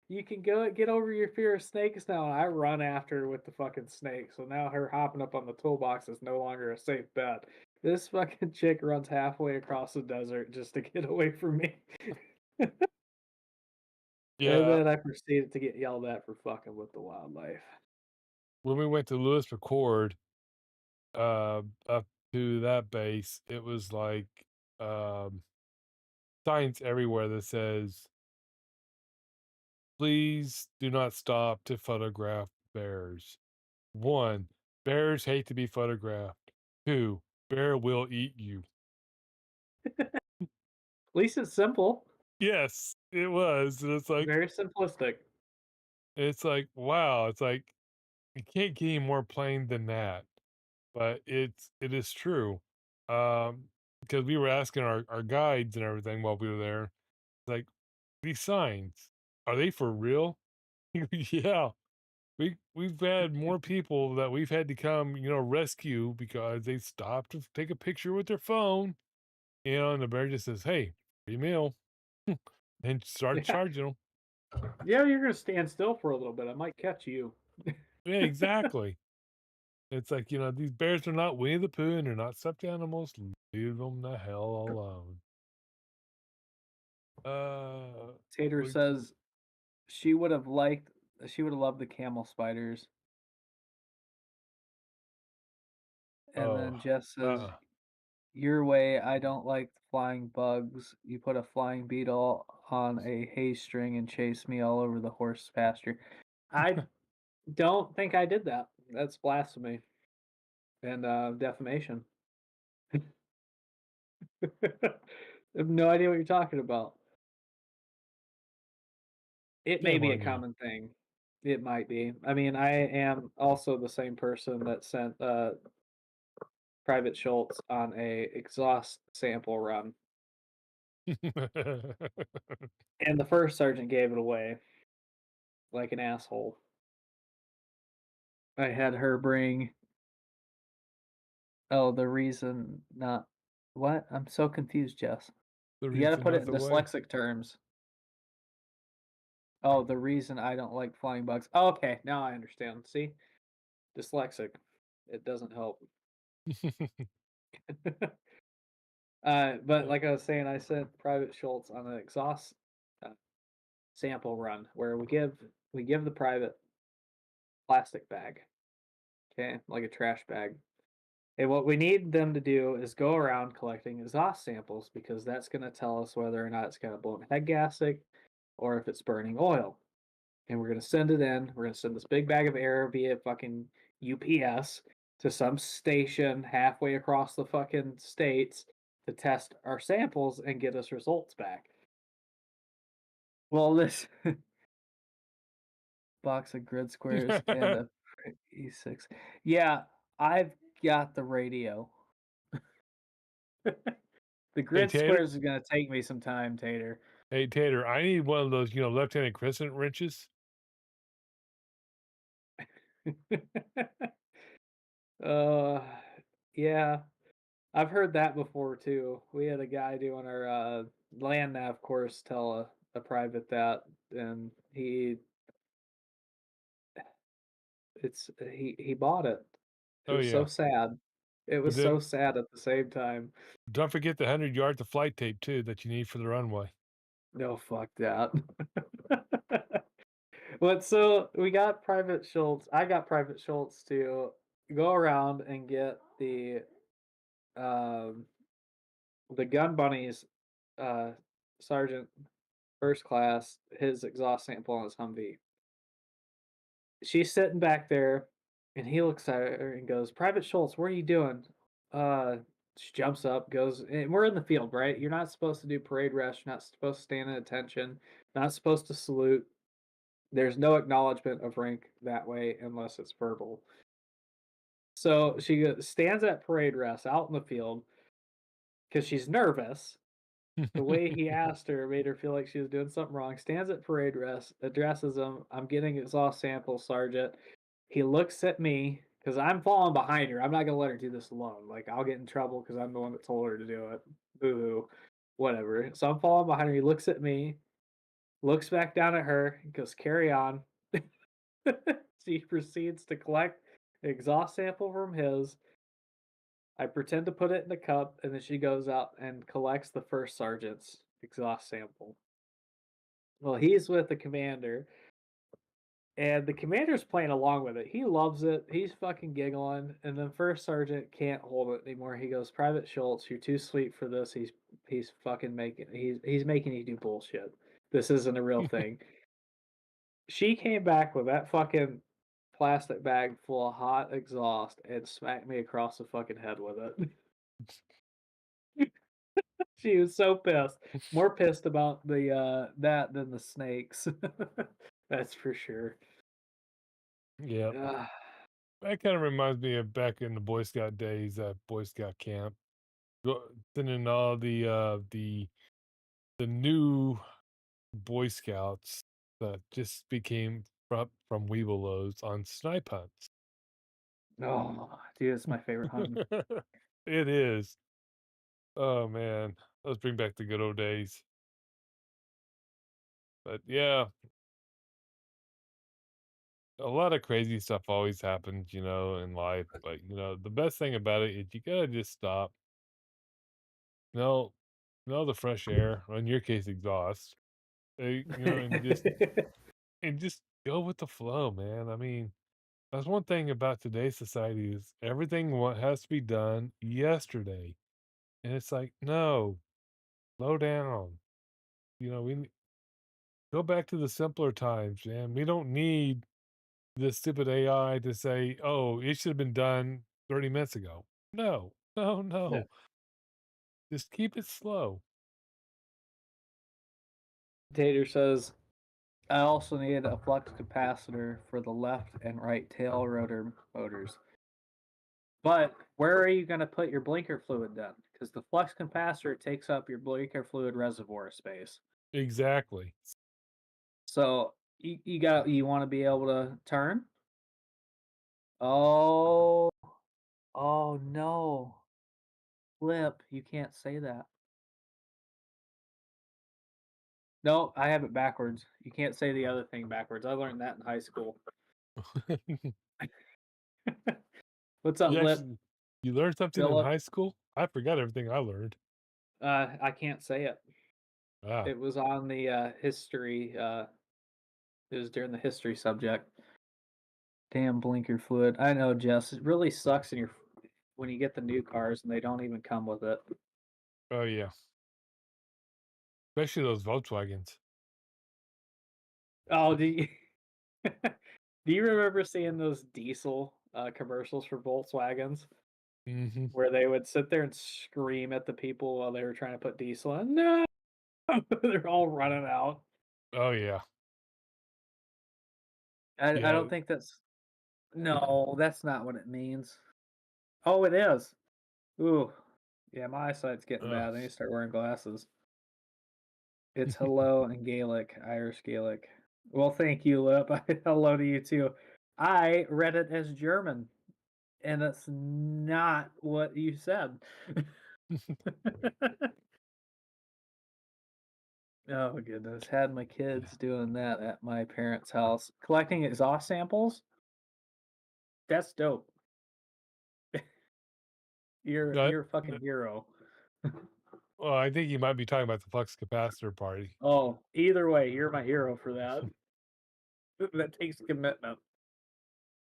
Speaker 2: you can go get over your fear of snakes now." And I run after her with the fucking snake. So now her hopping up on the toolbox is no longer a safe bet. This fucking chick runs halfway across the desert just to get away from me. And
Speaker 3: Yeah.
Speaker 2: then I proceeded to get yelled at for fucking with the wildlife.
Speaker 3: When we went to Lewis McCord, up to that base, it was like um signs everywhere that says, please do not stop to photograph bears. One, bears hate to be photographed. Two, bear will eat you.
Speaker 2: At least it's simple,
Speaker 3: Yes, it was. And
Speaker 2: very simplistic.
Speaker 3: it's like, wow, it's like you can't get any more plain than that. But it is true. Um, because we were asking our guides and everything while we were there, like, these signs, are they for real? Yeah. we've had more people that we've had to come, rescue because they stopped to take a picture with their phone, and the bear just says, "Hey, free meal," and start
Speaker 2: Yeah,
Speaker 3: charging them.
Speaker 2: yeah, you're gonna stand still for a little bit. I might catch you.
Speaker 3: Yeah, exactly. It's like, these bears are not Winnie the Pooh and they're not stuffed animals. Leave them the hell alone.
Speaker 2: Tater
Speaker 3: Wait,
Speaker 2: says she would have liked, she would have loved the camel spiders. And
Speaker 3: oh,
Speaker 2: then Jess says,
Speaker 3: uh,
Speaker 2: your way, I don't like flying bugs. You put a flying beetle on a hay string and chase me all over the horse pasture. I don't think I did that. That's blasphemy and defamation. I have no idea what you're talking about. It may
Speaker 3: shame
Speaker 2: be a
Speaker 3: on you.
Speaker 2: common thing. It might be. I mean, I am also the same person that sent Private Schultz on a exhaust sample run, and the first sergeant gave it away like an asshole. I had her bring. Oh, the reason not. What? I'm so confused, Jess.
Speaker 3: The
Speaker 2: You got to
Speaker 3: reason,
Speaker 2: put it
Speaker 3: not
Speaker 2: in
Speaker 3: the way.
Speaker 2: dyslexic terms. Oh, the reason I don't like flying bugs. Oh, okay, now I understand. See, dyslexic. It doesn't help. But like I was saying, I sent Private Schultz on an exhaust uh, sample run where we give the private plastic bag, okay, like a trash bag. And what we need them to do is go around collecting exhaust samples because that's going to tell us whether or not it's got a blown head gasket or if it's burning oil. And we're going to send it in. We're going to send this big bag of air via fucking UPS to some station halfway across the fucking states to test our samples and get us results back. Well, this box of grid squares and a E6. Yeah, I've got the radio. The
Speaker 3: Hey,
Speaker 2: grid
Speaker 3: Tater.
Speaker 2: squares is gonna take me some time, Tater.
Speaker 3: Hey, Tater, I need one of those, left-handed crescent wrenches.
Speaker 2: uh, yeah, I've heard that before too. We had a guy doing our land nav course tell a private that, and he bought it. It
Speaker 3: Oh,
Speaker 2: was so
Speaker 3: yeah.
Speaker 2: sad. It
Speaker 3: But
Speaker 2: was so
Speaker 3: then
Speaker 2: sad at the same time.
Speaker 3: don't forget the 100 yards of flight tape, too, that you need for the runway.
Speaker 2: No, fuck that. But so we got Private Schultz. I got Private Schultz to go around and get um the gun bunnies uh sergeant first class his exhaust sample on his Humvee. She's sitting back there and he looks at her and goes, Private Schultz, what are you doing? Uh she jumps up, goes, and we're in the field, right? You're not supposed to do parade rest, you're not supposed to stand at attention, not supposed to salute. There's no acknowledgement of rank that way unless it's verbal. So stands at parade rest out in the field because she's nervous. The way he asked her made her feel like she was doing something wrong. Stands at parade rest, addresses him. I'm getting exhaust samples, Sergeant. He looks at me because I'm falling behind her. I'm not gonna let her do this alone. Like I'll get in trouble because I'm the one that told her to do it. Boo hoo, whatever. So I'm falling behind her. He looks at me, looks back down at her, and goes, "Carry on." She proceeds to collect an exhaust sample from his. I pretend to put it in a cup, and then she goes out and collects the first sergeant's exhaust sample. Well, he's with the commander, and the commander's playing along with it. He loves it. He's fucking giggling, and then first sergeant can't hold it anymore. He goes, "Private Schultz, you're too sweet for this. He's fucking making he's making you do bullshit. This isn't a real thing." She came back with that fucking plastic bag full of hot exhaust and smacked me across the fucking head with it. She was so pissed. More pissed about the that than the snakes. That's for sure.
Speaker 3: Yep.
Speaker 2: Ugh.
Speaker 3: That kind of reminds me of back in the Boy Scout days, Boy Scout camp. Sending all the new Boy Scouts that just became from Weevillo's on snipe hunts.
Speaker 2: Oh, dude, it's my favorite hunting.
Speaker 3: It is. Oh man, let's bring back the good old days. But yeah, a lot of crazy stuff always happens, in life. But the best thing about it is you gotta just stop. No, no, the fresh air. Or in your case, exhaust. And just go with the flow, man. I mean, that's one thing about today's society is everything has to be done yesterday, and it's like, no, slow down. Go back to the simpler times, man. We don't need this stupid AI to say, "Oh, it should have been done 30 minutes ago." No, no,
Speaker 2: Yeah.
Speaker 3: no. Just keep it slow.
Speaker 2: Tater says, I also need a flux capacitor for the left and right tail rotor motors. But where are you going to put your blinker fluid then? Because the flux capacitor takes up your blinker fluid reservoir space.
Speaker 3: Exactly.
Speaker 2: So you want to be able to turn? Oh, oh no. Flip, you can't say that. No, I have it backwards. You can't say the other thing backwards. I learned that in high school. What's up,
Speaker 3: You
Speaker 2: Lip?
Speaker 3: actually you learned something in
Speaker 2: Philip?
Speaker 3: high school? I forgot everything I learned.
Speaker 2: I can't say it.
Speaker 3: Ah,
Speaker 2: It was on the history. It was during the history subject. Damn blinker fluid. I know, Jess. It really sucks when you get the new cars and they don't even come with it.
Speaker 3: oh yeah. Especially those Volkswagens.
Speaker 2: Oh, do you do you remember seeing those diesel commercials for Volkswagens
Speaker 3: Hmm.
Speaker 2: where they would sit there and scream at the people while they were trying to put diesel in? No, they're all running out.
Speaker 3: Oh yeah.
Speaker 2: I
Speaker 3: Yeah.
Speaker 2: don't think that's no, that's not what it means. Oh, it is. Ooh, yeah, my eyesight's getting
Speaker 3: Uh,
Speaker 2: bad. I need to start wearing glasses. It's hello in Gaelic, Irish Gaelic. Well, thank you, Lip. Hello to you too. I read it as German, and that's not what you said. Oh goodness, had my kids doing that at my parents' house, collecting exhaust samples. That's dope.
Speaker 3: no,
Speaker 2: You're a fucking hero.
Speaker 3: well, I think you might be talking about the flux capacitor party.
Speaker 2: Oh, either way, you're my hero for that. That takes commitment.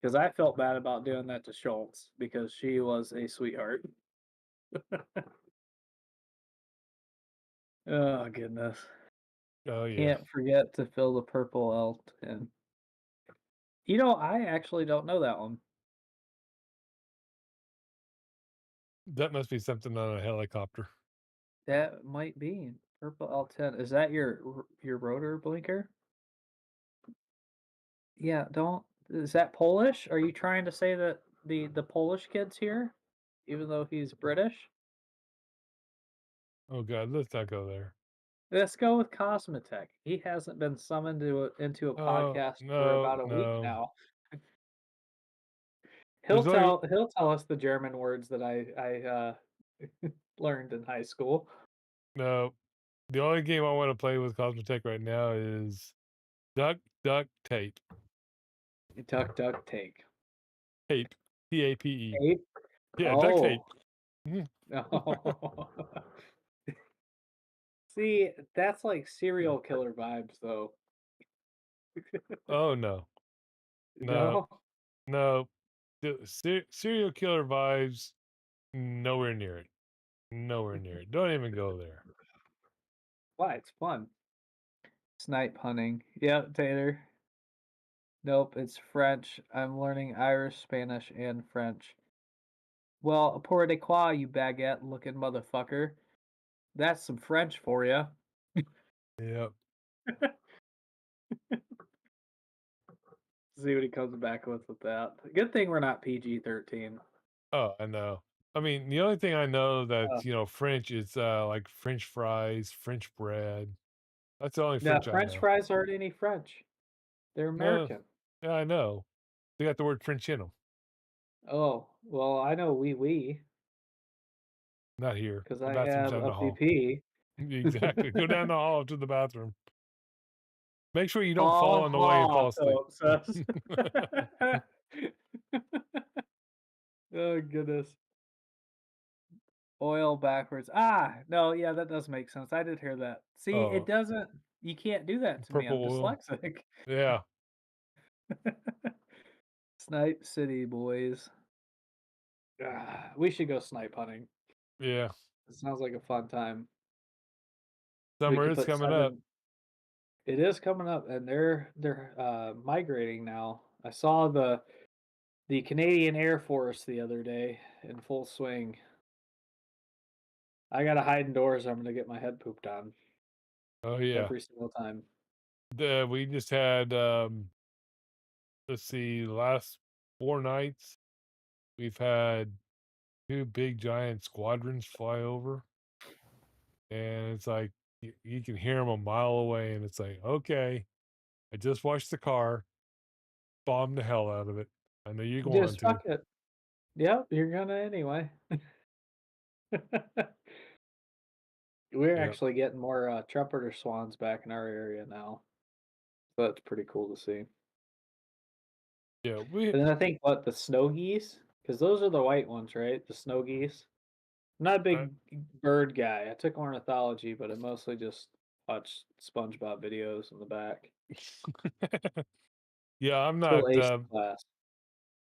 Speaker 2: Because I felt bad about doing that to Schultz because she was a sweetheart. Oh goodness.
Speaker 3: Oh yeah.
Speaker 2: Can't forget to fill the purple L10. I actually don't know that one.
Speaker 3: That must be something on a helicopter.
Speaker 2: That might be purple L10. Is that your rotor blinker? Yeah, don't is that Polish? Are you trying to say that the Polish kid's here even though he's British?
Speaker 3: Oh god, let's not go there.
Speaker 2: Let's go with Cosmetech. He hasn't been summoned into a
Speaker 3: Oh
Speaker 2: podcast for
Speaker 3: no,
Speaker 2: about a week
Speaker 3: no.
Speaker 2: now.
Speaker 3: There's only
Speaker 2: He'll tell us the German words that I learned in high school.
Speaker 3: no. The only game I want to play with Cosmotech right now is Duck Duck Tape.
Speaker 2: Duck, duck, take.
Speaker 3: Tape. TAPE.
Speaker 2: Tape?
Speaker 3: Yeah, duct tape.
Speaker 2: Oh. Oh. See, that's like serial killer vibes, though.
Speaker 3: Oh no. No.
Speaker 2: No?
Speaker 3: No. The serial killer vibes, nowhere near it. Nowhere near it. Don't even go there.
Speaker 2: Why? It's fun. Snipe hunting. Yep, Taylor. Nope, it's French. I'm learning Irish, Spanish, and French. Well, pour de quoi, you baguette-looking motherfucker. That's some French for you.
Speaker 3: Yep.
Speaker 2: See what he comes back with that. Good thing we're not PG-13.
Speaker 3: Oh, I know. I mean, the only thing I know
Speaker 2: Uh,
Speaker 3: that's, French is like French fries, French bread. That's the only
Speaker 2: no,
Speaker 3: French I
Speaker 2: French
Speaker 3: know.
Speaker 2: fries aren't any French. They're
Speaker 3: No,
Speaker 2: American.
Speaker 3: yeah, I know. They got the word French in them.
Speaker 2: Oh, well, I know wee
Speaker 3: Not here.
Speaker 2: because
Speaker 3: The
Speaker 2: I
Speaker 3: bathroom's
Speaker 2: have
Speaker 3: down
Speaker 2: a
Speaker 3: the hall.
Speaker 2: PP.
Speaker 3: Exactly. Go down the hall to the bathroom. Make sure you don't fall
Speaker 2: Hall
Speaker 3: on the way and fall
Speaker 2: hall,
Speaker 3: asleep.
Speaker 2: Philip says. Oh, goodness. Oil backwards. Ah, no, yeah, that does make sense. I did hear that. See, it
Speaker 3: Oh,
Speaker 2: doesn't, you can't do that to me.
Speaker 3: purple
Speaker 2: I'm
Speaker 3: oil.
Speaker 2: dyslexic.
Speaker 3: Yeah.
Speaker 2: Snipe City, boys. Ah, we should go snipe hunting.
Speaker 3: Yeah.
Speaker 2: It sounds like a fun time. We
Speaker 3: Summer
Speaker 2: could
Speaker 3: is
Speaker 2: put
Speaker 3: coming up.
Speaker 2: 7. It is coming up, and they're migrating now. I saw the Canadian Air Force the other day in full swing. I gotta hide indoors. I'm gonna get my head pooped on
Speaker 3: Oh yeah.
Speaker 2: every single time.
Speaker 3: We just had let's see, last 4 nights we've had two big giant squadrons fly over, and it's like you can hear them a mile away, and it's like, okay, I just watched the car, bomb the hell out of it. I know you're going
Speaker 2: Just
Speaker 3: to.
Speaker 2: fuck it. Yep, you're gonna anyway. We're
Speaker 3: Yeah.
Speaker 2: actually getting more trumpeter swans back in our area now. So that's pretty cool to see.
Speaker 3: Yeah. We
Speaker 2: And then I think what the snow geese, because those are the white ones, right? The snow geese. I'm not a
Speaker 3: uh,
Speaker 2: big bird guy. I took ornithology, but I mostly just watched SpongeBob videos in the back.
Speaker 3: yeah, I'm
Speaker 2: Still
Speaker 3: not
Speaker 2: ace the class.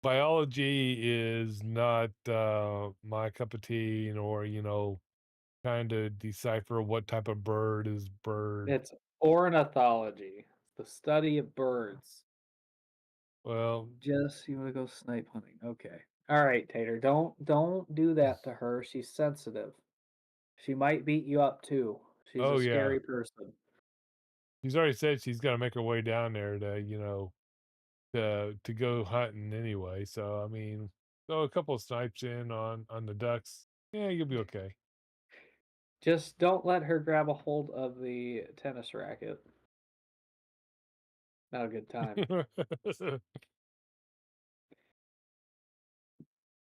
Speaker 3: biology is not my cup of tea, nor trying to decipher what type of bird is bird.
Speaker 2: It's ornithology, the study of birds.
Speaker 3: Well,
Speaker 2: Just you want to go snipe hunting? Okay. All right, Tater. Don't do that to her. She's sensitive. She might beat you up too. She's a
Speaker 3: oh yeah,
Speaker 2: scary person.
Speaker 3: she's already said she's got to make her way down there to to go hunting anyway. So I mean, throw a couple of snipes in on the ducks. Yeah, you'll be okay.
Speaker 2: Just don't let her grab a hold of the tennis racket. Not a good time.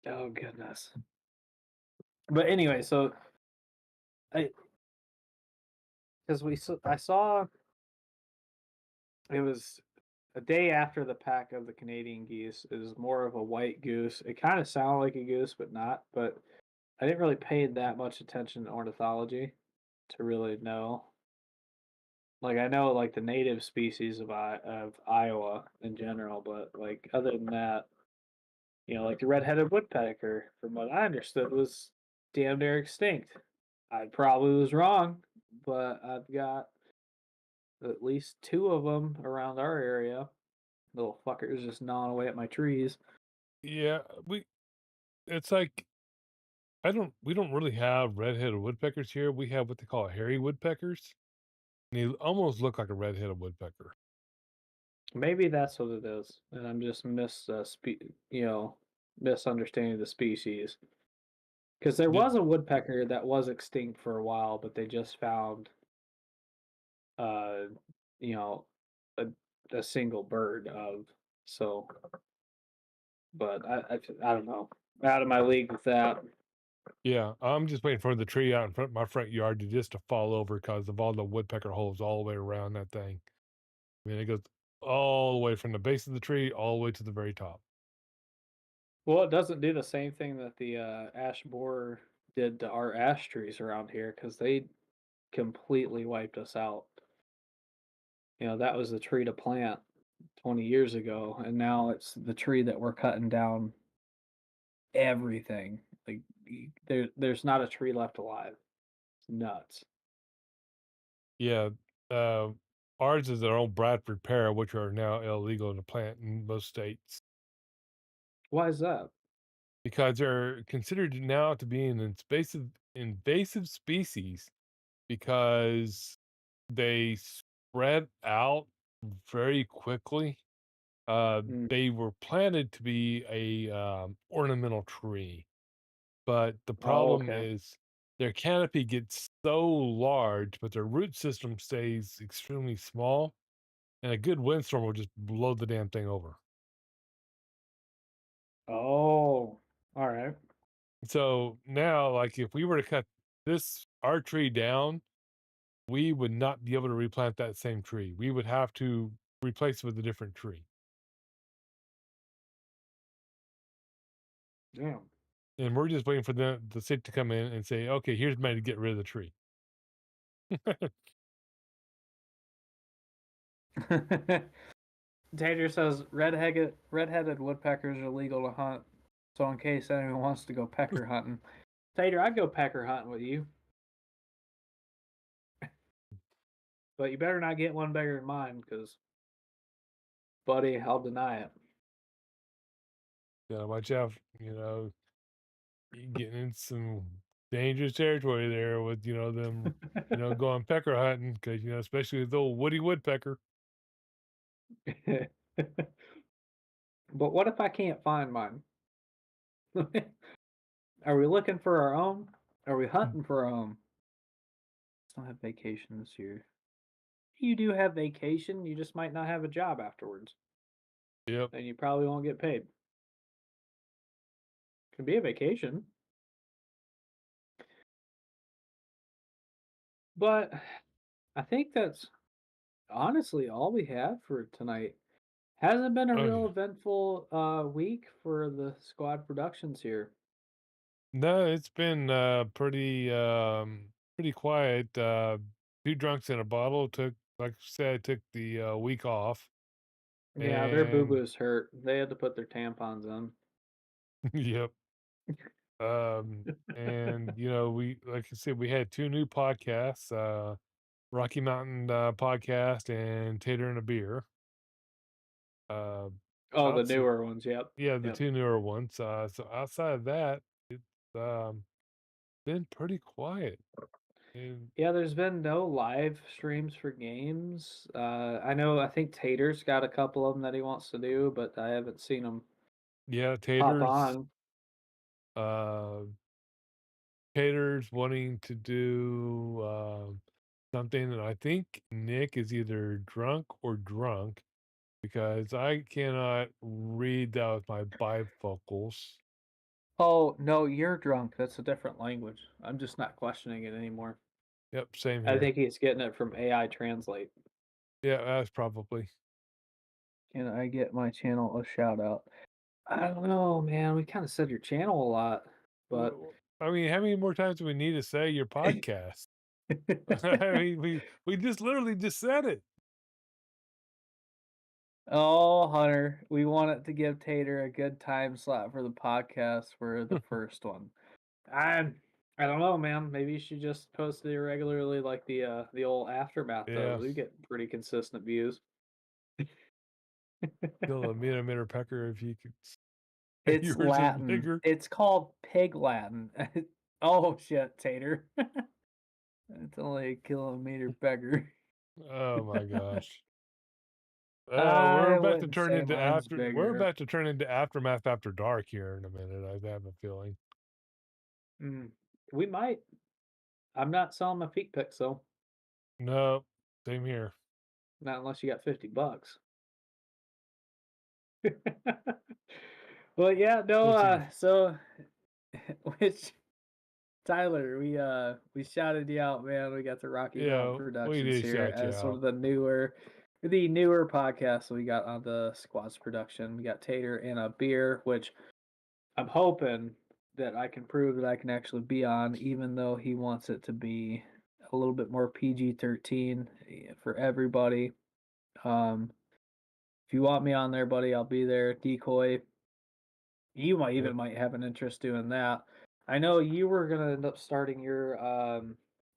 Speaker 2: Oh goodness. But anyway, so I because I saw it was a day after the pack of the Canadian geese. It was more of a white goose. It kind of sounded like a goose, but not. But I didn't really pay that much attention to ornithology to really know. Like I know like the native species of Iowa in general, but like other than that, like the red-headed woodpecker, from what I understood, was damn near extinct. I probably was wrong, but I've got at least two of them around our area. Little fuckers just gnawing away at my trees.
Speaker 3: Yeah, it's like we don't really have red-headed woodpeckers here. We have what they call hairy woodpeckers. And they almost look like a red-headed woodpecker.
Speaker 2: Maybe that's what it is, and I'm just misunderstanding the species. Because there
Speaker 3: Did
Speaker 2: was a woodpecker that was extinct for a while, but they just found, uh, you know, a a single bird of. So, but I don't know. Out of my league with that.
Speaker 3: Yeah, I'm just waiting for the tree out in front of my front yard to just to fall over because of all the woodpecker holes all the way around that thing. I mean, it goes all the way from the base of the tree all the way to the very top.
Speaker 2: Well, it doesn't do the same thing that the ash borer did to our ash trees around here because they completely wiped us out. That was the tree to plant 20 years ago, and now it's the tree that we're cutting down everything. Like there's not a tree left alive. It's nuts.
Speaker 3: Yeah, uh, ours is our own Bradford pear, which are now illegal to plant in most states
Speaker 2: Why is that?
Speaker 3: because they're considered now to be an invasive species because they spread out very quickly.
Speaker 2: Mm.
Speaker 3: They were planted to be a ornamental tree, but the
Speaker 2: Oh,
Speaker 3: problem
Speaker 2: okay.
Speaker 3: is their canopy gets so large, but their root system stays extremely small. and a good windstorm will just blow the damn thing over.
Speaker 2: Oh, all right.
Speaker 3: So now, like, if we were to cut our tree down, we would not be able to replant that same tree. We would have to replace it with a different tree.
Speaker 2: Damn.
Speaker 3: And we're just waiting for the city to come in and say, okay, here's money to get rid of the tree.
Speaker 2: Tater says redheaded woodpeckers are legal to hunt. So in case anyone wants to go pecker hunting, Tater, I'd go pecker hunting with you. But you better not get one bigger than mine, because, buddy, I'll deny it.
Speaker 3: Yeah, watch out, you getting in some dangerous territory there with, them, going pecker hunting because, especially with the old woody woodpecker.
Speaker 2: But what if I can't find mine? Are we looking for our own? Are we hunting for our own? I don't have vacation this year. You do have vacation, you just might not have a job afterwards.
Speaker 3: Yep.
Speaker 2: And you probably won't get paid. Can be a vacation. But I think that's honestly all we have for tonight. Hasn't been a real
Speaker 3: Okay.
Speaker 2: eventful week for the squad productions here.
Speaker 3: No, it's been pretty quiet. Two drunks in a bottle. Like I said, I took the week off.
Speaker 2: Yeah, their boo
Speaker 3: And
Speaker 2: boos hurt. They had to put their tampons on.
Speaker 3: yep. And we, like I said, we had two new podcasts, Rocky Mountain podcast and Tater and a Beer. Uh
Speaker 2: Oh, the
Speaker 3: outside,
Speaker 2: newer ones. Yep.
Speaker 3: yeah, the
Speaker 2: Yep.
Speaker 3: two newer ones. So outside of that, it's been pretty quiet. And
Speaker 2: Yeah, there's been no live streams for games. I think Tater's got a couple of them that he wants to do, but I haven't seen him
Speaker 3: yeah,
Speaker 2: pop
Speaker 3: Taters,
Speaker 2: on.
Speaker 3: uh Taters wanting to do something, and I think Nick is either drunk or drunk because I cannot read that with my bifocals.
Speaker 2: Oh, no, you're drunk. That's a different language. I'm just not questioning it anymore.
Speaker 3: Yep, same
Speaker 2: I
Speaker 3: here.
Speaker 2: think he's getting it from AI Translate.
Speaker 3: Yeah, that's probably.
Speaker 2: Can I get my channel a shout out? I don't know, man. We kind of said your channel a lot, but
Speaker 3: I mean, how many more times do we need to say your podcast? I mean, we just literally just said it.
Speaker 2: oh, Hunter, we wanted to give Tater a good time slot for the podcast for the first one. I I don't know, man. Maybe you should just post it irregularly like the old aftermath does.
Speaker 3: Yeah,
Speaker 2: We get pretty consistent views.
Speaker 3: kill a millimeter pecker if you could.
Speaker 2: It's
Speaker 3: Yours is
Speaker 2: Latin.
Speaker 3: bigger.
Speaker 2: It's called pig Latin. Oh shit, Tater. It's only a kilometer bigger.
Speaker 3: Oh my gosh.
Speaker 2: I wouldn't say mine's
Speaker 3: We're
Speaker 2: bigger.
Speaker 3: about to turn into aftermath after dark here in a minute. I have a feeling.
Speaker 2: Mm, we might. I'm not selling my feet pics though.
Speaker 3: No, same here.
Speaker 2: Not unless you got $50. Well, yeah, no.
Speaker 3: We'll see.
Speaker 2: So, which Tyler, we shouted you out, man. We got the Rocky Mountain
Speaker 3: Yeah, we
Speaker 2: Productions
Speaker 3: did
Speaker 2: here
Speaker 3: shout you
Speaker 2: as one of
Speaker 3: out.
Speaker 2: the newer podcasts we got on the Squads production. We got Tater and a Beer, which I'm hoping that I can prove that I can actually be on, even though he wants it to be a little bit more PG-13 for everybody. If you want me on there, buddy, I'll be there. Decoy, you
Speaker 3: Yep.
Speaker 2: might have an interest doing that. I know you were gonna end up starting your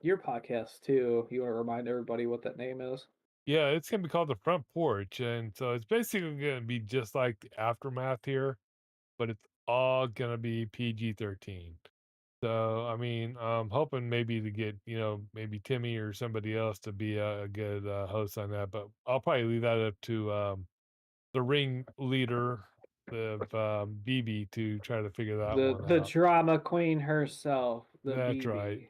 Speaker 2: podcast too. You want to remind everybody what that name is?
Speaker 3: Yeah, it's gonna be called the front porch, and so it's basically gonna be just like the aftermath here, but it's all gonna be PG-13. So, I mean, I'm hoping maybe to get, maybe Timmy or somebody else to be a good host on that, but I'll probably leave that up to the ring leader of BB to try to figure that one
Speaker 2: The
Speaker 3: out.
Speaker 2: drama queen herself, the
Speaker 3: That's right.
Speaker 2: BB.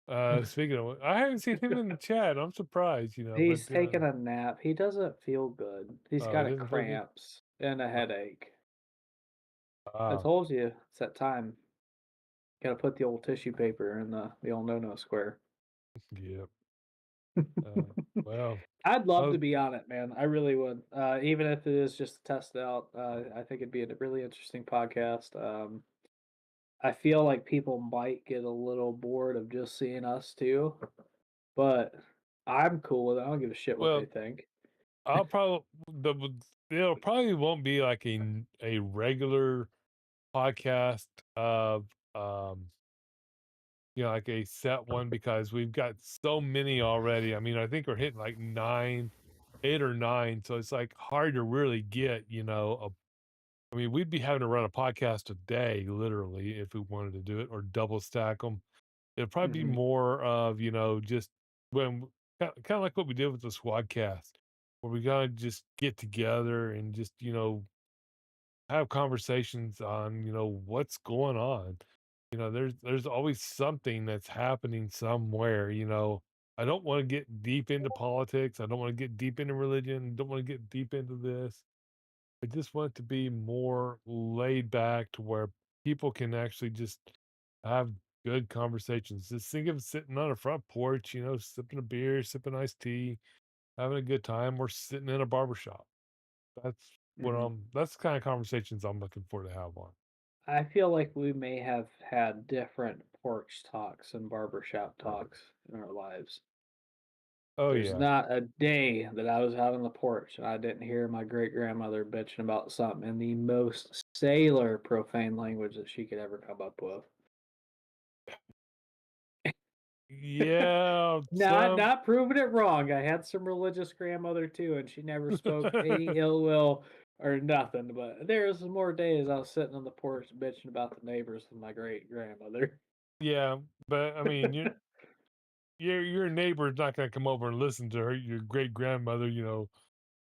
Speaker 3: Speaking of, I haven't seen him in the chat. I'm surprised, but
Speaker 2: He's taking a nap. He doesn't feel good. He's
Speaker 3: oh, he
Speaker 2: got a
Speaker 3: doesn't feel good.
Speaker 2: cramps and a headache. I
Speaker 3: Ah,
Speaker 2: told you it's that time. Gotta put the old tissue paper in the old no-no square.
Speaker 3: yep. Uh, well,
Speaker 2: I'd love to
Speaker 3: oh,
Speaker 2: be on it, man. I really would. Even if it is just to test it out, I think it'd be a really interesting podcast. I feel like people might get a little bored of just seeing us two, but I'm cool with it. I don't give a shit what they
Speaker 3: well,
Speaker 2: think.
Speaker 3: I'll probably it'll probably won't be like a regular podcast of um like a set one because we've got so many already. I mean, I think we're hitting like 8 or 9, so it's like hard to really get, I mean, we'd be having to run a podcast a day, literally, if we wanted to do it or double stack them. It'd probably be
Speaker 2: Hmm.
Speaker 3: more of, just when kind of like what we did with the Squadcast, where we gotta just get together and just, have conversations on, what's going on. There's always something that's happening somewhere. I don't want to get deep into politics. I don't want to get deep into religion. Don't want to get deep into this. I just want it to be more laid back to where people can actually just have good conversations. Just think of sitting on a front porch, sipping a beer, sipping iced tea, having a good time, or sitting in a barber shop.
Speaker 2: Hmm.
Speaker 3: That's the kind of conversations I'm looking for to have on.
Speaker 2: I feel like we may have had different porch talks and barbershop talks in our lives.
Speaker 3: Oh
Speaker 2: There's
Speaker 3: yeah.
Speaker 2: not a day that I was out on the porch and I didn't hear my great grandmother bitching about something in the most sailor profane language that she could ever come up with.
Speaker 3: Yeah, some
Speaker 2: Not proving it wrong. I had some religious grandmother too, and she never spoke any ill will or nothing. But there was more days I was sitting on the porch bitching about the neighbors with my great grandmother.
Speaker 3: yeah, but I mean, your neighbor's not gonna come over and listen to your great grandmother,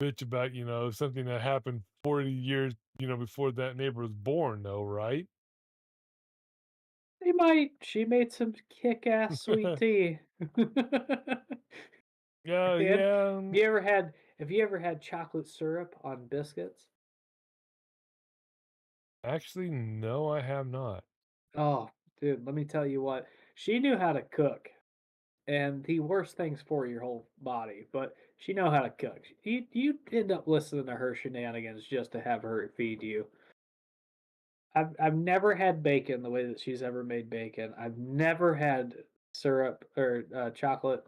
Speaker 3: bitch about, something that happened 40 years, before that neighbor was born, though, right?
Speaker 2: They might. She made some kick-ass sweet tea.
Speaker 3: Yeah,
Speaker 2: And
Speaker 3: yeah.
Speaker 2: have you ever had chocolate syrup on biscuits?
Speaker 3: Actually, no, I have not.
Speaker 2: Oh, dude, let me tell you what. She knew how to cook. And the worst things for your whole body, but she know how to cook. You end up listening to her shenanigans just to have her feed you. I've never had bacon the way that she's ever made bacon. I've never had syrup or chocolate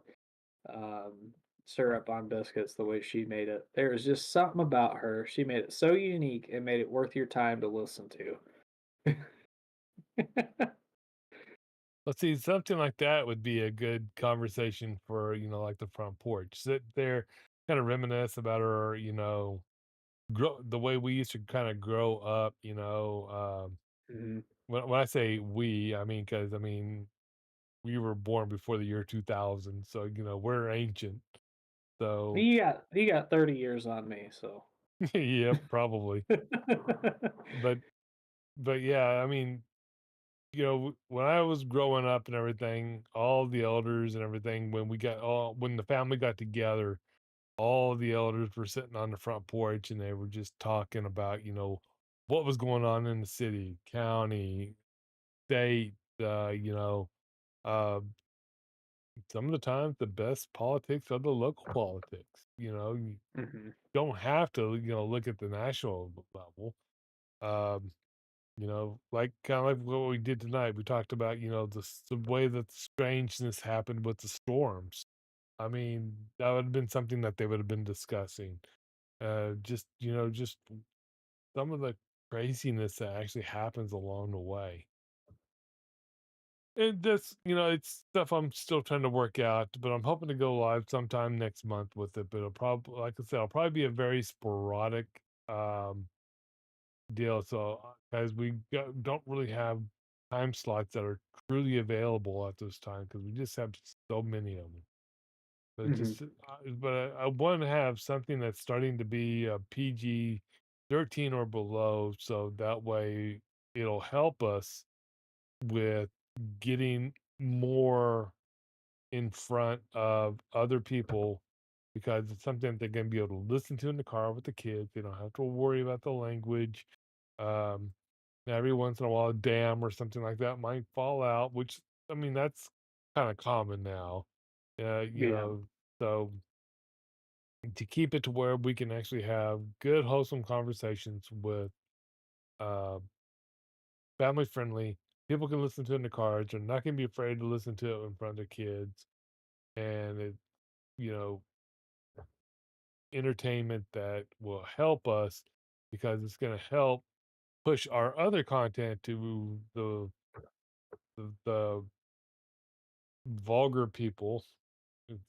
Speaker 2: um, syrup on biscuits the way she made it. There was just something about her. She made it so unique and made it worth your time to listen to.
Speaker 3: Let's see, something like that would be a good conversation for, like the front porch. Sit there, kind of reminisce about her, the way we used to kind of grow up,
Speaker 2: Mhm.
Speaker 3: when I say we, I mean, because, I mean, we were born before the year 2000, so, we're ancient. So,
Speaker 2: You got 30 years on me, so.
Speaker 3: yep, probably. But, but yeah, I mean, when I was growing up and everything, all the elders and everything, when the family got together, all the elders were sitting on the front porch and they were just talking about, what was going on in the city, county, state, uh, some of the times the best politics are the local politics. You
Speaker 2: Mhm.
Speaker 3: don't have to, look at the national level. Um, like kind of like what we did tonight. We talked about, the way that the strangeness happened with the storms. I mean, that would have been something that they would have been discussing. Just some of the craziness that actually happens along the way. And that's, it's stuff I'm still trying to work out, but I'm hoping to go live sometime next month with it. But it'll probably, like I said, it'll probably be a very sporadic um, deal. So, as don't really have time slots that are truly available at this time because we just have so many of them. But
Speaker 2: Mhm.
Speaker 3: just, but I want to have something that's starting to be PG 13 or below, so that way it'll help us with getting more. in front of other people because it's something they're going to be able to listen to in the car with the kids. They don't have to worry about the language. Um, every once in a while, a dam or something like that might fall out, which, I mean, that's kind of common now.
Speaker 2: Yeah.
Speaker 3: So to keep it to where we can actually have good, wholesome conversations with uh, family friendly. People can listen to it in the cars. They're not going to be afraid to listen to it in front of their kids. And it, you know, entertainment that will help us because it's going to help push our other content to the vulgar people,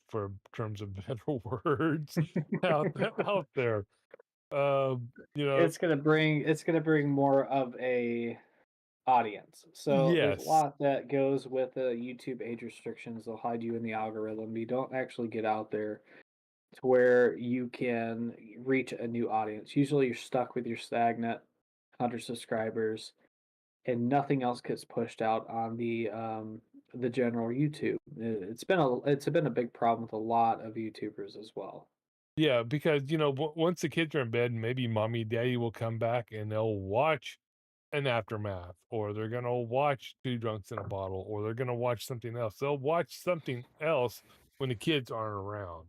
Speaker 3: for terms of better words, out there. You know,
Speaker 2: It's gonna bring more of a audience. So there's a
Speaker 3: yes,
Speaker 2: lot that goes with the YouTube age restrictions. They'll hide you in the algorithm. You don't actually get out there to where you can reach a new audience. Usually you're stuck with your stagnant 100 subscribers and nothing else gets pushed out on the general YouTube. It's been a big problem with a lot of YouTubers as well.
Speaker 3: yeah, because once the kids are in bed, maybe mommy, daddy will come back and they'll watch an aftermath, or they're gonna watch Two Drunks in a Bottle, or they're gonna watch something else. They'll watch something else when the kids aren't around.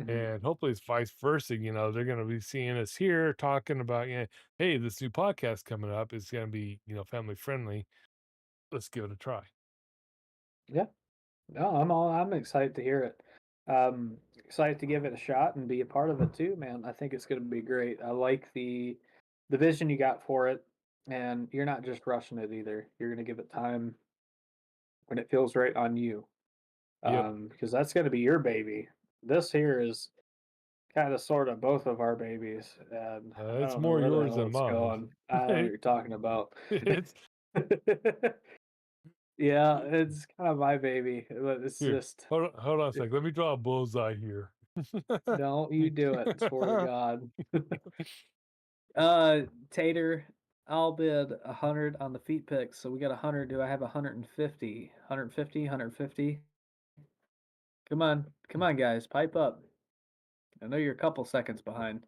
Speaker 2: Mhm.
Speaker 3: And hopefully it's vice versa. They're going to be seeing us here talking about, hey, this new podcast coming up is going to be, family friendly. Let's give it a try.
Speaker 2: Yeah. No, I'm excited to hear it. Excited to give it a shot and be a part of it too, man. I think it's going to be great. I like the vision you got for it, and you're not just rushing it either. You're going to give it time when it feels right on you,
Speaker 3: Yep.
Speaker 2: because that's going to be your baby. This here is kind of sort of both of our babies, and I
Speaker 3: It's
Speaker 2: don't know
Speaker 3: more
Speaker 2: where the
Speaker 3: yours
Speaker 2: hell
Speaker 3: than
Speaker 2: it's
Speaker 3: mine.
Speaker 2: going. I don't know what you're talking about.
Speaker 3: It's
Speaker 2: Yeah, it's kind of my baby, but it's
Speaker 3: here.
Speaker 2: just
Speaker 3: Hold on a sec. Let me draw a bullseye here.
Speaker 2: don't you do it, swear to God. Uh, Tater, I'll bid 100 on the feet picks. So we got 100. Do I have 150? 150, 150. Come on, guys, pipe up. I know you're a couple seconds behind.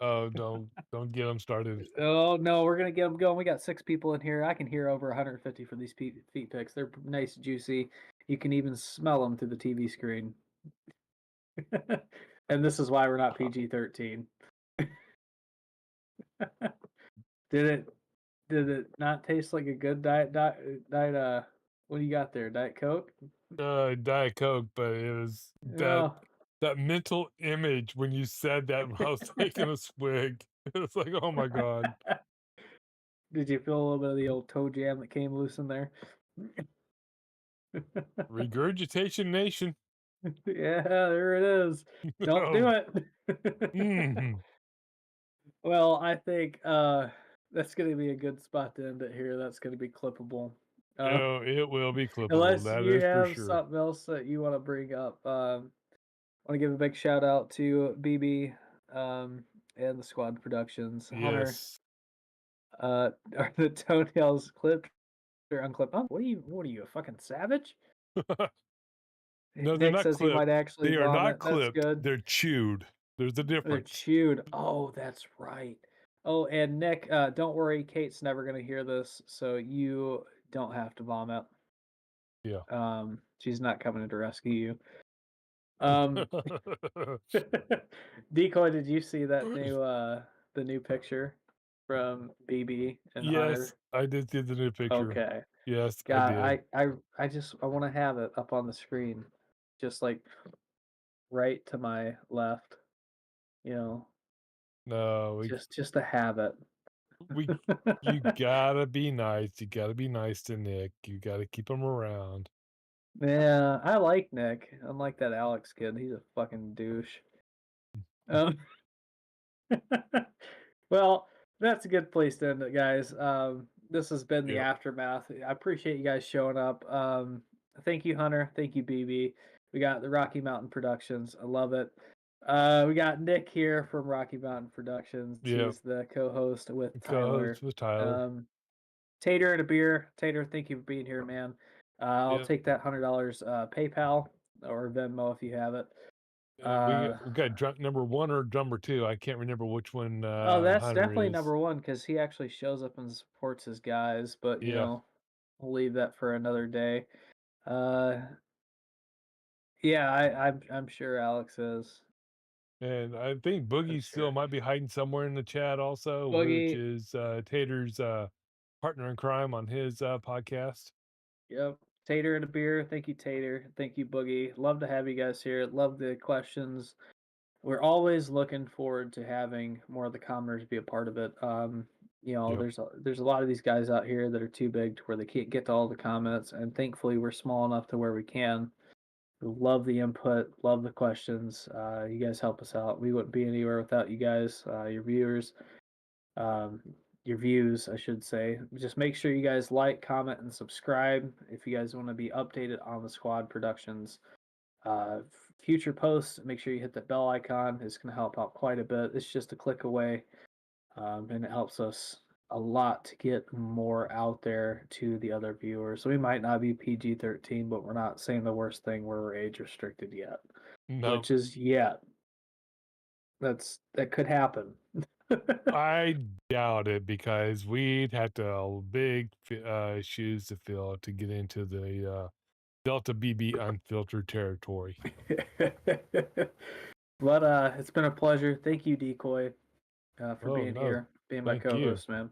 Speaker 3: Oh, don't get them started.
Speaker 2: Oh no, we're gonna get them going. We got 6 people in here. I can hear over 150 for these feet picks. They're nice, juicy. You can even smell them through the TV screen. And this is why we're not PG-13. Did it did it not taste like a good diet what do you got there? Diet Coke?
Speaker 3: Diet Coke, but it was that
Speaker 2: Oh.
Speaker 3: that mental image when you said that when I was taking a swig. It's like, oh my God.
Speaker 2: Did you feel a little bit of the old toe jam that came loose in there?
Speaker 3: Regurgitation Nation.
Speaker 2: Yeah, there it is. Don't do
Speaker 3: Oh,
Speaker 2: it.
Speaker 3: mhm.
Speaker 2: Well, I think that's gonna be a good spot to end it here. That's gonna be clippable. Uh,
Speaker 3: Oh, it will be clippable.
Speaker 2: unless
Speaker 3: That
Speaker 2: you
Speaker 3: is for
Speaker 2: have
Speaker 3: sure.
Speaker 2: something else that you want to bring up. Want to give a big shout out to BB um, and the Squad Productions. Hunter,
Speaker 3: Yes.
Speaker 2: are the toenails clipped or unclipped? Oh, what are you, a fucking savage?
Speaker 3: No, they're
Speaker 2: Nick
Speaker 3: not
Speaker 2: says he might
Speaker 3: clipped.
Speaker 2: actually
Speaker 3: They are not
Speaker 2: vomit. That's
Speaker 3: clipped.
Speaker 2: good.
Speaker 3: They're chewed. There's a
Speaker 2: They're
Speaker 3: difference.
Speaker 2: chewed. Oh, that's right. Oh, and Nick, don't worry, Kate's never gonna hear this, so you don't have to vomit.
Speaker 3: Yeah.
Speaker 2: She's not coming to rescue you. Um, Decoy, did you see that new the new picture from BB and
Speaker 3: Yes,
Speaker 2: Hunter?
Speaker 3: I did see the new picture.
Speaker 2: Okay.
Speaker 3: Yes, I
Speaker 2: God,
Speaker 3: did.
Speaker 2: I want to have it up on the screen, just like right to my left, you know,
Speaker 3: No,
Speaker 2: just to have it.
Speaker 3: we you gotta be nice. You gotta be nice to Nick. You gotta keep him around.
Speaker 2: Yeah, I like Nick. Unlike that Alex kid, he's a fucking douche. Um, well, that's a good place to end it, guys. This has been the
Speaker 3: Yep.
Speaker 2: aftermath. I appreciate you guys showing up. Thank you, Hunter. Thank you, BB. We got the Rocky Mountain Productions. I love it. We got Nick here from Rocky Mountain Productions.
Speaker 3: Yep.
Speaker 2: He's the co-host with
Speaker 3: Co-host
Speaker 2: Tyler.
Speaker 3: with Tyler.
Speaker 2: Tater and a beer. Tater, thank you for being here, man. I'll
Speaker 3: Yep.
Speaker 2: take that $100 PayPal or Venmo if you have it.
Speaker 3: We got drunk number 1 or number 2. I can't remember which one
Speaker 2: Oh, that's
Speaker 3: Hunter
Speaker 2: definitely
Speaker 3: is.
Speaker 2: number one because he actually shows up and supports his guys. But
Speaker 3: Yeah.
Speaker 2: we'll leave that for another day. Uh, yeah, I'm sure Alex is.
Speaker 3: And I think
Speaker 2: I'm
Speaker 3: Boogie still
Speaker 2: sure.
Speaker 3: might be hiding somewhere in the chat also, which
Speaker 2: Boogie,
Speaker 3: is Tater's partner in crime on his podcast.
Speaker 2: yep. Tater and a beer. Thank you, Tater. Thank you, Boogie. Love to have you guys here. Love the questions. We're always looking forward to having more of the commoners be a part of it.
Speaker 3: Yep.
Speaker 2: There's a lot of these guys out here that are too big to where they can't get to all the comments, and thankfully we're small enough to where we can. We love the input, love the questions. You guys help us out. We wouldn't be anywhere without you guys, your viewers, um, your views, I should say. Just make sure you guys like, comment, and subscribe if you guys want to be updated on the squad productions. Future posts, make sure you hit that bell icon. It's going to help out quite a bit. It's just a click away, and it helps us a lot to get more out there to the other viewers. So we might not be PG-13, but we're not saying the worst thing where we're age restricted yet,
Speaker 3: No,
Speaker 2: which is yet. That could happen.
Speaker 3: I doubt it because we'd have to big shoes to fill to get into the Delta BB unfiltered territory.
Speaker 2: But it's been a pleasure. Thank you, Decoy, for
Speaker 3: Oh
Speaker 2: being
Speaker 3: no,
Speaker 2: here, being my
Speaker 3: thank you.
Speaker 2: co-host, man.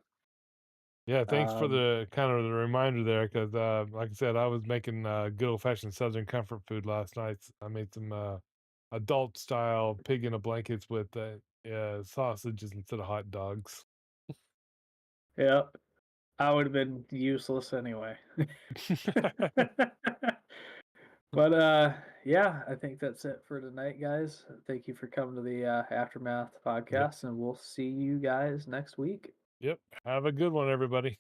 Speaker 3: Yeah, thanks for
Speaker 2: Um,
Speaker 3: the kind of the reminder there, because like I said, I was making good old fashioned Southern comfort food last night. I made some adult style pig in a blankets with sausages instead of hot dogs.
Speaker 2: yeah, I would have been useless anyway. But yeah, I think that's it for tonight, guys. Thank you for coming to the Aftermath
Speaker 3: Yep,
Speaker 2: podcast, and we'll see you guys next week.
Speaker 3: yep. Have a good one, everybody.